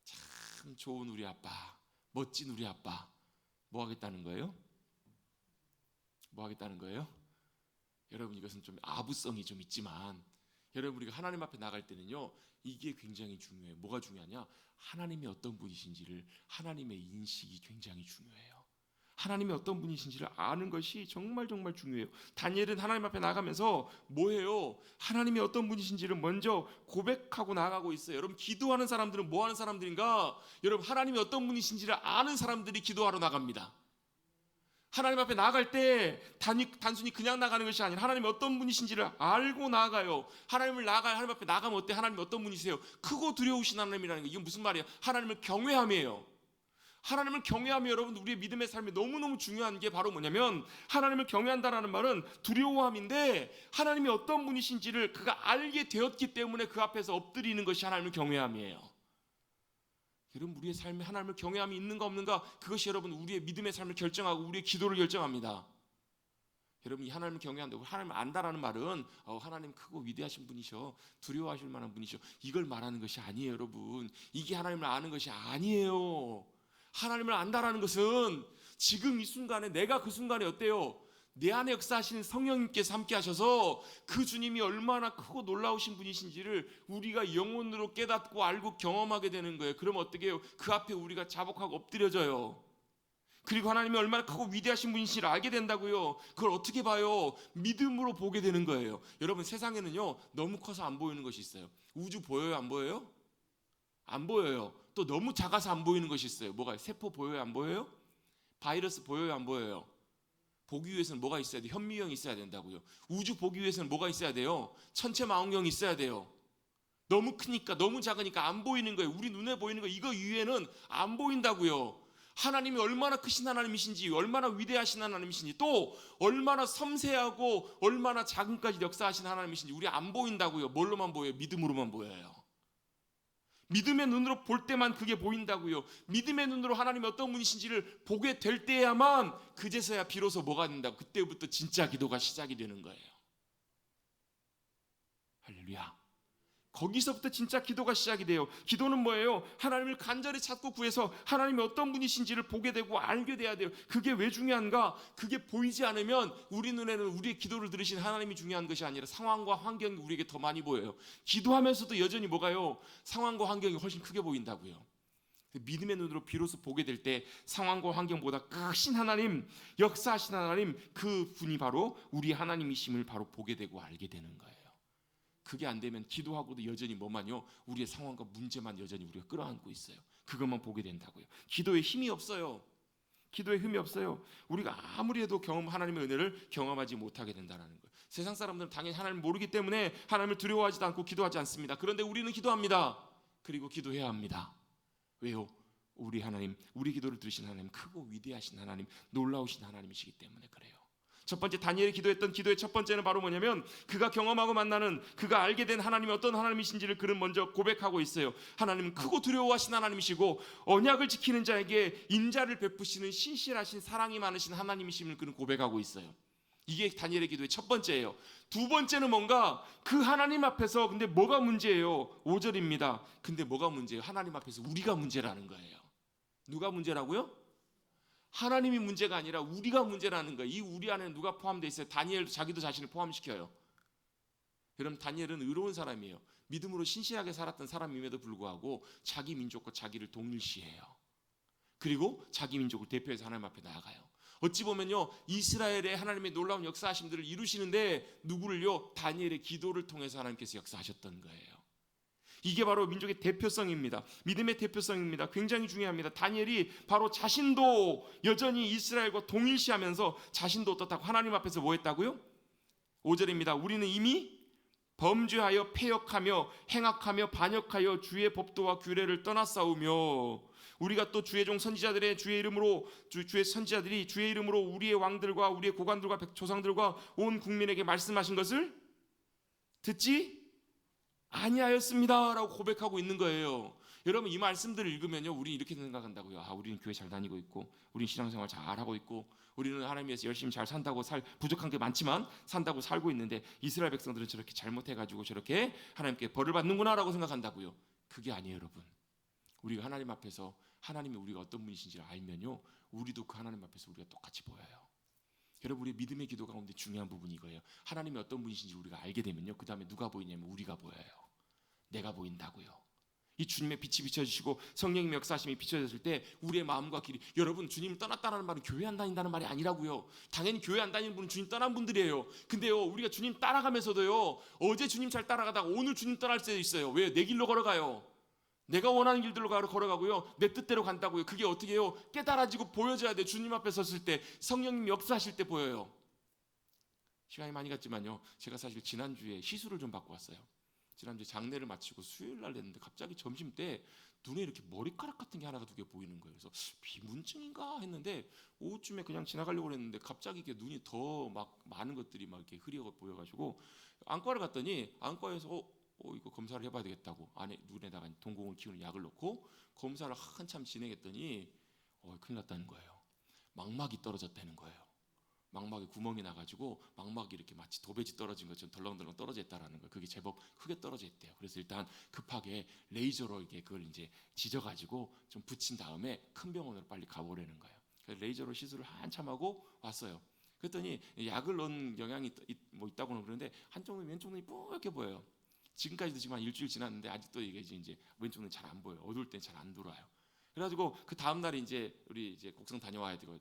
Speaker 1: 참 좋은 우리 아빠, 멋진 우리 아빠, 뭐 하겠다는 거예요? 뭐 하겠다는 거예요? 여러분, 이것은 좀 아부성이 좀 있지만 여러분, 우리가 하나님 앞에 나갈 때는요, 이게 굉장히 중요해요. 뭐가 중요하냐? 하나님이 어떤 분이신지를, 하나님의 인식이 굉장히 중요해요. 하나님이 어떤 분이신지를 아는 것이 정말 정말 중요해요. 다니엘은 하나님 앞에 나가면서 뭐해요? 하나님이 어떤 분이신지를 먼저 고백하고 나가고 있어요. 여러분, 기도하는 사람들은 뭐 하는 사람들인가? 여러분, 하나님이 어떤 분이신지를 아는 사람들이 기도하러 나갑니다. 하나님 앞에 나갈 때 단순히 그냥 나가는 것이 아니라 하나님이 어떤 분이신지를 알고 나가요. 하나님 앞에 나가면 어때? 하나님이 어떤 분이세요? 크고 두려우신 하나님이라는 거, 이게 무슨 말이에요? 하나님을 경외함이에요. 하나님을 경외하며 여러분, 우리의 믿음의 삶에 너무너무 중요한 게 바로 뭐냐면, 하나님을 경외한다라는 말은 두려워함인데 하나님이 어떤 분이신지를 그가 알게 되었기 때문에 그 앞에서 엎드리는 것이 하나님을 경외함이에요. 여러분, 우리의 삶에 하나님을 경외함이 있는가 없는가, 그것이 여러분 우리의 믿음의 삶을 결정하고 우리의 기도를 결정합니다. 여러분, 이 하나님을 경외한다고, 하나님을 안다라는 말은 하나님 크고 위대하신 분이셔, 두려워하실 만한 분이셔, 이걸 말하는 것이 아니에요. 여러분, 이게 하나님을 아는 것이 아니에요. 하나님을 안다라는 것은 지금 이 순간에, 내가 그 순간에 어때요? 내 안에 역사하시는 성령님께서 함께 하셔서 그 주님이 얼마나 크고 놀라우신 분이신지를 우리가 영혼으로 깨닫고 알고 경험하게 되는 거예요. 그럼 어떻게 해요? 그 앞에 우리가 자복하고 엎드려져요. 그리고 하나님이 얼마나 크고 위대하신 분이신지를 알게 된다고요. 그걸 어떻게 봐요? 믿음으로 보게 되는 거예요. 여러분, 세상에는요, 너무 커서 안 보이는 것이 있어요. 우주 보여요? 안 보여요? 안 보여요. 또 너무 작아서 안 보이는 것이 있어요. 뭐가? 세포 보여요? 안 보여요? 바이러스 보여요? 안 보여요? 보기 위해서는 뭐가 있어야 돼요? 현미경이 있어야 된다고요. 우주 보기 위해서는 뭐가 있어야 돼요? 천체망원경이 있어야 돼요. 너무 크니까, 너무 작으니까 안 보이는 거예요. 우리 눈에 보이는 거 이거 위에는 안 보인다고요. 하나님이 얼마나 크신 하나님이신지, 얼마나 위대하신 하나님이신지, 또 얼마나 섬세하고 얼마나 작은까지 역사하신 하나님이신지 우리 안 보인다고요. 뭘로만 보여요? 믿음으로만 보여요. 믿음의 눈으로 볼 때만 그게 보인다고요. 믿음의 눈으로 하나님이 어떤 분이신지를 보게 될 때야만 그제서야 비로소 뭐가 된다고. 그때부터 진짜 기도가 시작이 되는 거예요. 할렐루야. 거기서부터 진짜 기도가 시작이 돼요. 기도는 뭐예요? 하나님을 간절히 찾고 구해서 하나님이 어떤 분이신지를 보게 되고 알게 돼야 돼요. 그게 왜 중요한가? 그게 보이지 않으면 우리 눈에는 우리의 기도를 들으신 하나님이 중요한 것이 아니라 상황과 환경이 우리에게 더 많이 보여요. 기도하면서도 여전히 뭐가요? 상황과 환경이 훨씬 크게 보인다고요. 믿음의 눈으로 비로소 보게 될 때 상황과 환경보다 크신 하나님, 역사하신 하나님, 그 분이 바로 우리 하나님이심을 바로 보게 되고 알게 되는 거예요. 그게 안 되면 기도하고도 여전히 뭐만요? 우리의 상황과 문제만 여전히 우리가 끌어안고 있어요. 그것만 보게 된다고요. 기도에 힘이 없어요. 기도에 힘이 없어요. 우리가 아무리 해도 하나님의 은혜를 경험하지 못하게 된다는 거예요. 세상 사람들은 당연히 하나님을 모르기 때문에 하나님을 두려워하지도 않고 기도하지 않습니다. 그런데 우리는 기도합니다. 그리고 기도해야 합니다. 왜요? 우리 하나님, 우리 기도를 들으신 하나님, 크고 위대하신 하나님, 놀라우신 하나님이시기 때문에 그래요. 첫 번째 다니엘이 기도했던 기도의 첫 번째는 바로 뭐냐면 그가 경험하고 만나는, 그가 알게 된 하나님이 어떤 하나님이신지를 그는 먼저 고백하고 있어요. 하나님은 크고 두려워하신 하나님이시고 언약을 지키는 자에게 인자를 베푸시는 신실하신 사랑이 많으신 하나님이심을 그는 고백하고 있어요. 이게 다니엘의 기도의 첫 번째예요. 두 번째는 뭔가 그 하나님 앞에서, 근데 뭐가 문제예요? 5절입니다. 근데 뭐가 문제예요? 하나님 앞에서 우리가 문제라는 거예요. 누가 문제라고요? 하나님이 문제가 아니라 우리가 문제라는 거예요. 이 우리 안에 누가 포함되어 있어요? 다니엘도 자기도 자신을 포함시켜요. 여러분, 다니엘은 의로운 사람이에요. 믿음으로 신실하게 살았던 사람임에도 불구하고 자기 민족과 자기를 동일시해요. 그리고 자기 민족을 대표해서 하나님 앞에 나아가요. 어찌 보면요, 이스라엘의 하나님의 놀라운 역사하심들을 이루시는데 누구를요? 다니엘의 기도를 통해서 하나님께서 역사하셨던 거예요. 이게 바로 민족의 대표성입니다. 믿음의 대표성입니다. 굉장히 중요합니다. 다니엘이 바로 자신도 여전히 이스라엘과 동일시하면서 자신도 어떻다고 하나님 앞에서 뭐 했다고요? 5절입니다. 우리는 이미 범죄하여 패역하며 행악하며 반역하여 주의 법도와 규례를 떠나싸우며 우리가 또 주의 종 선지자들의 주의 이름으로 주의 선지자들이 주의 이름으로 우리의 왕들과 우리의 고관들과 조상들과 온 국민에게 말씀하신 것을 듣지 아니하였습니다라고 고백하고 있는 거예요. 여러분, 이 말씀들을 읽으면요, 우리 이렇게 생각한다고요. 우리는 교회 잘 다니고 있고, 우리는 신앙생활 잘 하고 있고, 우리는 하나님 위해서 열심히 잘 산다고 부족한 게 많지만 산다고 살고 있는데 이스라엘 백성들은 저렇게 잘못해가지고 저렇게 하나님께 벌을 받는구나라고 생각한다고요. 그게 아니에요, 여러분. 우리가 하나님 앞에서 하나님이 우리가 어떤 분이신지를 알면요, 우리도 그 하나님 앞에서 우리가 똑같이 보여요. 여러분, 우리 믿음의 기도 가운데 중요한 부분이 이거예요. 하나님이 어떤 분이신지 우리가 알게 되면요, 그 다음에 누가 보이냐면 우리가 보여요. 내가 보인다고요. 이 주님의 빛이 비춰주시고 성령님의 역사하심이 비춰졌을 때 우리의 마음과 길이, 여러분, 주님 떠났다는 말은 교회 안 다닌다는 말이 아니라고요. 당연히 교회 안 다니는 분은 주님 떠난 분들이에요. 근데요, 우리가 주님 따라가면서도요, 어제 주님 잘 따라가다가 오늘 주님 떠날 수도 있어요. 왜? 내 길로 걸어가요. 내가 원하는 길들로 걸어가고요, 내 뜻대로 간다고요. 그게 어떻게 해요? 깨달아지고 보여져야 돼. 주님 앞에 섰을 때, 성령님 역사하실 때 보여요. 시간이 많이 갔지만요, 제가 사실 지난주에 시술을 좀 받고 왔어요. 지난주에 장례를 마치고 수요일 날 했는데 갑자기 점심 때 눈에 이렇게 머리카락 같은 게 하나가 두 개 보이는 거예요. 그래서 비문증인가 했는데 오후쯤에 그냥 지나가려고 했는데 갑자기 이게 눈이 더 막 많은 것들이 막 이렇게 흐려 보여가지고 안과를 갔더니 안과에서 이거 검사를 해봐야 되겠다고 안에 눈에다가 동공을 키우는 약을 넣고 검사를 한참 진행했더니 큰일 났다는 거예요. 망막이 떨어졌다는 거예요. 망막에 구멍이 나가지고 망막이 이렇게 마치 도배지 떨어진 것처럼 덜렁덜렁 떨어져 있다라는 거예요. 그게 제법 크게 떨어져 있대요. 그래서 일단 급하게 레이저로 이렇게 그걸 이제 지져가지고 좀 붙인 다음에 큰 병원으로 빨리 가보려는 거예요. 그래서 레이저로 시술을 한참 하고 왔어요. 그랬더니 약을 넣은 영향이 뭐 있다고는 그러는데 한쪽 눈, 왼쪽 눈이 뿌옇게 보여요. 지금까지도 지금 한 일주일 지났는데 아직도 이게 이제 왼쪽 눈이 잘 안 보여요. 어두울 땐 잘 안 돌아요. 그래가지고 그 다음 날에 이제 우리 이제 곡성 다녀와야 되고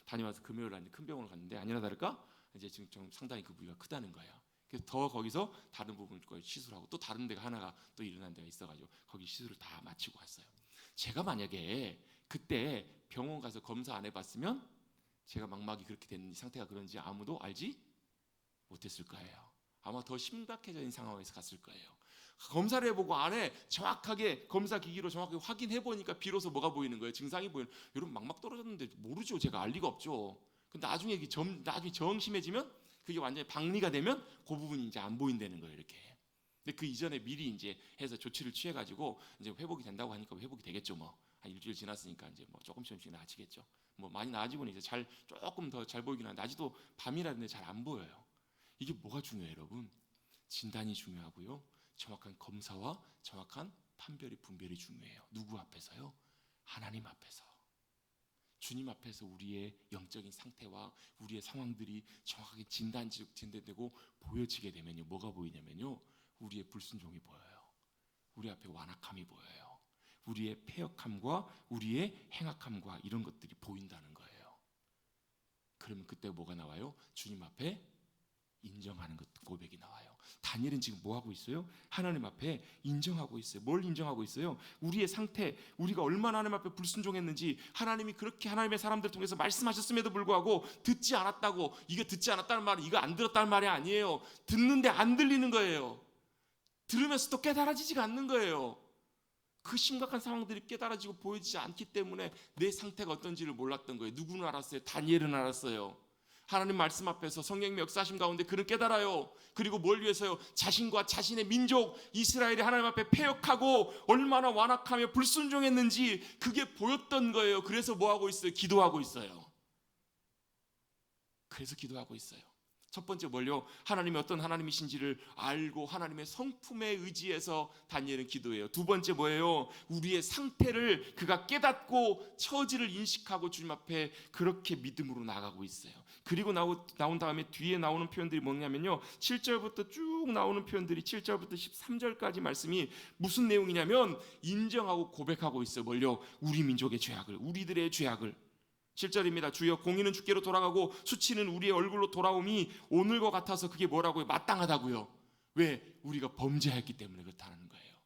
Speaker 1: 다녀와서 금요일 날 큰 병원을 갔는데 아니나 다를까 이제 지금 좀 상당히 그 부위가 크다는 거예요. 그래서 더 거기서 다른 부분을 시술하고 또 다른 데가 하나가 또 일어난 데가 있어가지고 거기 시술을 다 마치고 왔어요. 제가 만약에 그때 병원 가서 검사 안 해봤으면 제가 망막이 그렇게 된 상태가 그런지 아무도 알지 못했을 거예요. 아마 더 심각해진 상황에서 갔을 거예요. 검사를 해보고 안에 정확하게 검사 기기로 정확하게 확인해 보니까 비로소 뭐가 보이는 거예요? 증상이 보이는. 여러분 막막 떨어졌는데 모르죠. 제가 알 리가 없죠. 근데 나중에 나중에 정심해지면 그게 완전히 박리가 되면 그 부분이 이제 안 보인다는 거예요. 이렇게. 근데 그 이전에 미리 이제 해서 조치를 취해 가지고 이제 회복이 된다고 하니까 회복이 되겠죠. 뭐 한 일주일 지났으니까 이제 뭐 조금씩 나아지겠죠. 뭐 많이 나아지고는 이제 잘 조금 더 잘 보이긴 하는데 아직도 밤이라는데 잘 안 보여요. 이게 뭐가 중요해요, 여러분? 진단이 중요하고요. 정확한 검사와 정확한 판별이 분별이 중요해요. 누구 앞에서요? 하나님 앞에서. 주님 앞에서 우리의 영적인 상태와 우리의 상황들이 정확하게 진단되고 보여지게 되면요. 뭐가 보이냐면요. 우리의 불순종이 보여요. 우리 앞에 완악함이 보여요. 우리의 패역함과 우리의 행악함과 이런 것들이 보인다는 거예요. 그러면 그때 뭐가 나와요? 주님 앞에 인정하는 것, 고백이 나와요. 다니엘은 지금 뭐 하고 있어요? 하나님 앞에 인정하고 있어요. 뭘 인정하고 있어요? 우리의 상태, 우리가 얼마나 하나님 앞에 불순종했는지, 하나님이 그렇게 하나님의 사람들 통해서 말씀하셨음에도 불구하고 듣지 않았다고. 이게 듣지 않았다는 말은 이거 안 들었다는 말이 아니에요. 듣는데 안 들리는 거예요. 들으면서도 깨달아지지가 않는 거예요. 그 심각한 상황들이 깨달아지고 보여지지 않기 때문에 내 상태가 어떤지를 몰랐던 거예요. 누구는 알았어요? 다니엘은 알았어요. 하나님 말씀 앞에서 성령의 역사하심 가운데 그를 깨달아요. 그리고 뭘 위해서요? 자신과 자신의 민족 이스라엘이 하나님 앞에 패역하고 얼마나 완악하며 불순종했는지 그게 보였던 거예요. 그래서 뭐 하고 있어요? 기도하고 있어요. 그래서 기도하고 있어요. 첫 번째 뭘요? 하나님이 어떤 하나님이신지를 알고 하나님의 성품에 의지해서 다니엘은 기도해요. 두 번째 뭐예요? 우리의 상태를 그가 깨닫고 처지를 인식하고 주님 앞에 그렇게 믿음으로 나가고 있어요. 그리고 나온 다음에 뒤에 나오는 표현들이 뭐냐면요, 7절부터 쭉 나오는 표현들이 7절부터 13절까지 말씀이 무슨 내용이냐면 인정하고 고백하고 있어요. 뭘요? 우리 민족의 죄악을, 우리들의 죄악을. 7절입니다. 주여 공의는 주께로 돌아가고 수치는 우리의 얼굴로 돌아옴이 오늘과 같아서 그게 뭐라고요? 마땅하다고요. 왜? 우리가 범죄했기 때문에 그렇다는 거예요.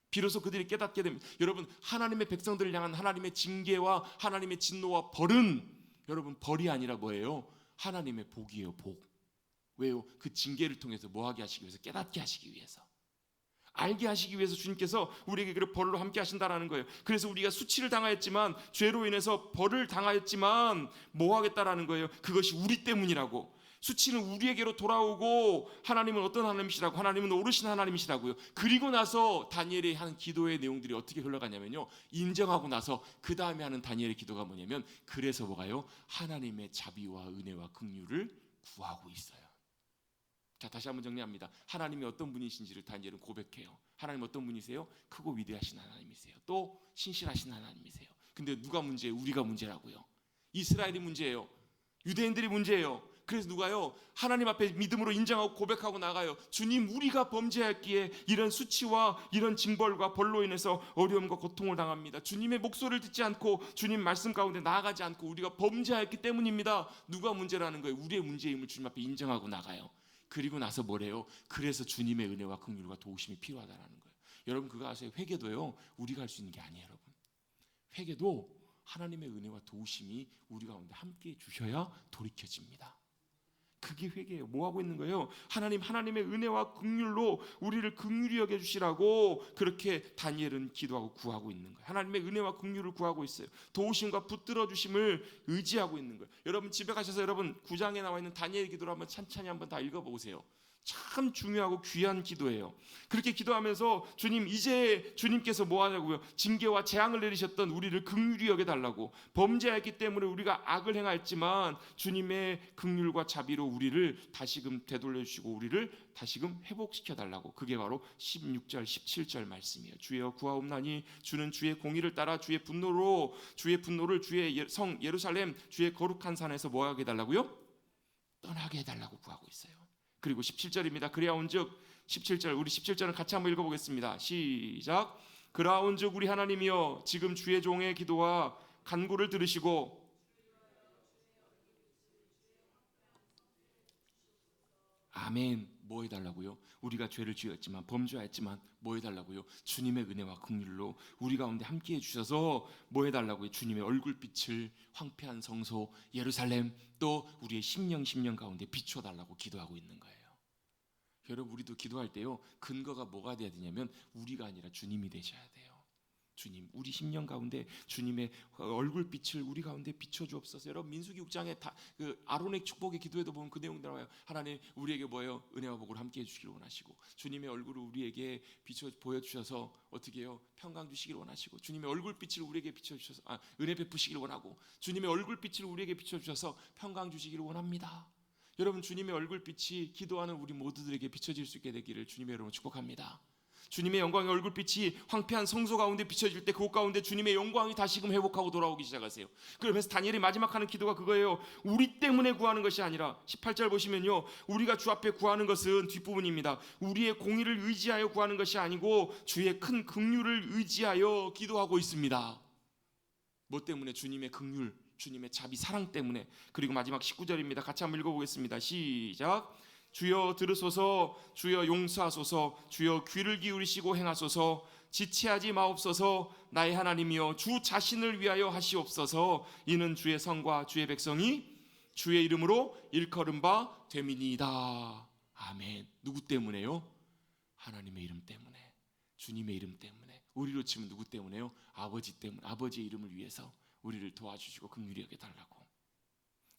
Speaker 1: 비로소 그들이 깨닫게 됩니다. 여러분, 하나님의 백성들을 향한 하나님의 징계와 하나님의 진노와 벌은 여러분 벌이 아니라 뭐예요? 하나님의 복이에요. 복. 왜요? 그 징계를 통해서 뭐하게 하시기 위해서? 깨닫게 하시기 위해서, 알게 하시기 위해서 주님께서 우리에게 그 벌로 함께 하신다라는 거예요. 그래서 우리가 수치를 당하였지만, 죄로 인해서 벌을 당하였지만 뭐 하겠다라는 거예요? 그것이 우리 때문이라고. 수치는 우리에게로 돌아오고 하나님은 어떤 하나님이시라고? 하나님은 오르신 하나님이시라고요. 그리고 나서 다니엘이 하는 기도의 내용들이 어떻게 흘러가냐면요, 인정하고 나서 그 다음에 하는 다니엘의 기도가 뭐냐면, 그래서 뭐가요? 하나님의 자비와 은혜와 긍휼을 구하고 있어요. 자, 다시 한번 정리합니다. 하나님이 어떤 분이신지를 다니엘은 고백해요. 하나님 어떤 분이세요? 크고 위대하신 하나님이세요. 또 신실하신 하나님이세요. 근데 누가 문제예요? 우리가 문제라고요. 이스라엘이 문제예요. 유대인들이 문제예요. 그래서 누가요? 하나님 앞에 믿음으로 인정하고 고백하고 나가요. 주님, 우리가 범죄했기에 이런 수치와 이런 징벌과 벌로 인해서 어려움과 고통을 당합니다. 주님의 목소리를 듣지 않고 주님 말씀 가운데 나아가지 않고 우리가 범죄했기 때문입니다. 누가 문제라는 거예요? 우리의 문제임을 주님 앞에 인정하고 나가요. 그리고 나서 뭐래요? 그래서 주님의 은혜와 긍휼과 도우심이 필요하다는 거예요. 여러분 그거 아세요? 회개도요, 우리가 할 수 있는 게 아니에요. 여러분, 회개도 하나님의 은혜와 도우심이 우리 가운데 함께 주셔야 돌이켜집니다. 그게 회개예요. 뭐 하고 있는 거예요? 하나님의 은혜와 긍휼로 우리를 긍휼히 여겨 주시라고 그렇게 다니엘은 기도하고 구하고 있는 거예요. 하나님의 은혜와 긍휼을 구하고 있어요. 도우심과 붙들어 주심을 의지하고 있는 거예요. 여러분 집에 가셔서 여러분 9장에 나와 있는 다니엘 기도를 한번 찬찬히 한번 다 읽어보세요. 참 중요하고 귀한 기도예요. 그렇게 기도하면서 주님, 이제 주님께서 뭐 하냐고요? 징계와 재앙을 내리셨던 우리를 긍휼히 여겨달라고. 범죄했기 때문에 우리가 악을 행하였지만 주님의 긍휼과 자비로 우리를 다시금 되돌려주시고 우리를 다시금 회복시켜달라고. 그게 바로 16절 17절 말씀이에요. 주여 구하옵나니 주는 주의 공의를 따라 주의 분노를 주의 성 예루살렘 주의 거룩한 산에서 뭐 하게 해달라고요? 떠나게 해달라고 구하고 있어요. 그리고 17절입니다. 그리하온즉 17절, 우리 17절을 같이 한번 읽어보겠습니다. 시작. 그라온즉 우리 하나님이여 지금 주의 종의 기도와 간구를 들으시고 아멘. 뭐 해달라고요? 우리가 죄를 지었지만 범죄했지만 뭐 해달라고요? 주님의 은혜와 긍휼로 우리 가운데 함께해 주셔서 뭐 해달라고요? 주님의 얼굴빛을 황폐한 성소 예루살렘 또 우리의 심령 가운데 비춰달라고 기도하고 있는 거예요. 여러분 우리도 기도할 때요 근거가 뭐가 돼야 되냐면 우리가 아니라 주님이 되셔야 돼요. 주님, 우리 심령 가운데 주님의 얼굴빛을 우리 가운데 비춰주옵소서. 여러분 민수기 6장에 그 아론의 축복의 기도에도 보면 그 내용 나와요. 하나님 우리에게 뭐예요? 은혜와 복을 함께 해주시길 원하시고 주님의 얼굴을 우리에게 비춰 보여주셔서 어떻게 해요? 평강 주시길 원하시고 주님의 얼굴빛을 우리에게 비춰주셔서 은혜 베푸시길 원하고 주님의 얼굴빛을 우리에게 비춰주셔서 평강 주시기를 원합니다. 여러분 주님의 얼굴빛이 기도하는 우리 모두들에게 비춰질 수 있게 되기를 주님의 이름으로 축복합니다. 주님의 영광의 얼굴빛이 황폐한 성소 가운데 비춰질 때 그곳 가운데 주님의 영광이 다시금 회복하고 돌아오기 시작하세요. 그러면서 다니엘이 마지막 하는 기도가 그거예요. 우리 때문에 구하는 것이 아니라 18절 보시면요 우리가 주 앞에 구하는 것은 뒷부분입니다. 우리의 공의를 의지하여 구하는 것이 아니고 주의 큰 긍휼을 의지하여 기도하고 있습니다. 뭐 때문에? 주님의 긍휼, 주님의 자비, 사랑 때문에. 그리고 마지막 19절입니다. 같이 한번 읽어보겠습니다. 시작. 주여 들으소서, 주여 용서하소서, 주여 귀를 기울이시고 행하소서. 지체하지 마옵소서. 나의 하나님이여 주 자신을 위하여 하시옵소서. 이는 주의 성과 주의 백성이 주의 이름으로 일컬음 바 됨이니이다. 아멘. 누구 때문에요? 하나님의 이름 때문에, 주님의 이름 때문에. 우리로 치면 누구 때문에요? 아버지 때문에. 아버지의 이름을 위해서 우리를 도와주시고 긍휼히 여겨달라고.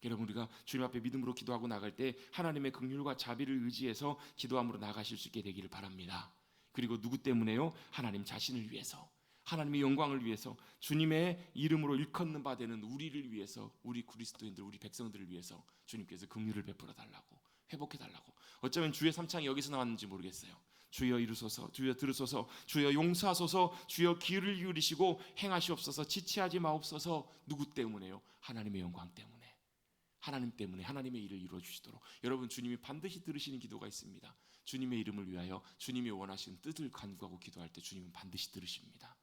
Speaker 1: 여러분 우리가 주님 앞에 믿음으로 기도하고 나갈 때 하나님의 긍휼과 자비를 의지해서 기도함으로 나가실 수 있게 되기를 바랍니다. 그리고 누구 때문에요? 하나님 자신을 위해서, 하나님의 영광을 위해서, 주님의 이름으로 일컫는 바 되는 우리를 위해서, 우리 그리스도인들, 우리 백성들을 위해서 주님께서 긍휼을 베풀어 달라고, 회복해 달라고. 어쩌면 주의 삼창이 여기서 나왔는지 모르겠어요. 주여 이루소서, 주여 들으소서, 주여 용서하소서, 주여 귀를 기울이시고 행하시옵소서. 지체하지 마옵소서. 누구 때문에요? 하나님의 영광 때문에, 하나님 때문에 하나님의 일을 이루어 주시도록. 여러분 주님이 반드시 들으시는 기도가 있습니다. 주님의 이름을 위하여 주님이 원하시는 뜻을 간구하고 기도할 때 주님은 반드시 들으십니다.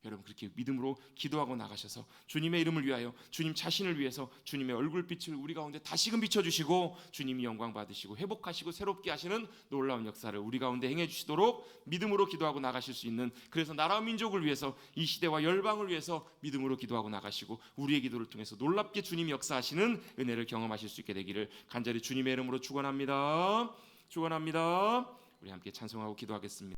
Speaker 1: 여러분 그렇게 믿음으로 기도하고 나가셔서 주님의 이름을 위하여, 주님 자신을 위해서 주님의 얼굴빛을 우리 가운데 다시금 비춰주시고 주님이 영광 받으시고 회복하시고 새롭게 하시는 놀라운 역사를 우리 가운데 행해 주시도록 믿음으로 기도하고 나가실 수 있는, 그래서 나라와 민족을 위해서, 이 시대와 열방을 위해서 믿음으로 기도하고 나가시고 우리의 기도를 통해서 놀랍게 주님이 역사하시는 은혜를 경험하실 수 있게 되기를 간절히 주님의 이름으로 축원합니다. 축원합니다. 우리 함께 찬송하고 기도하겠습니다.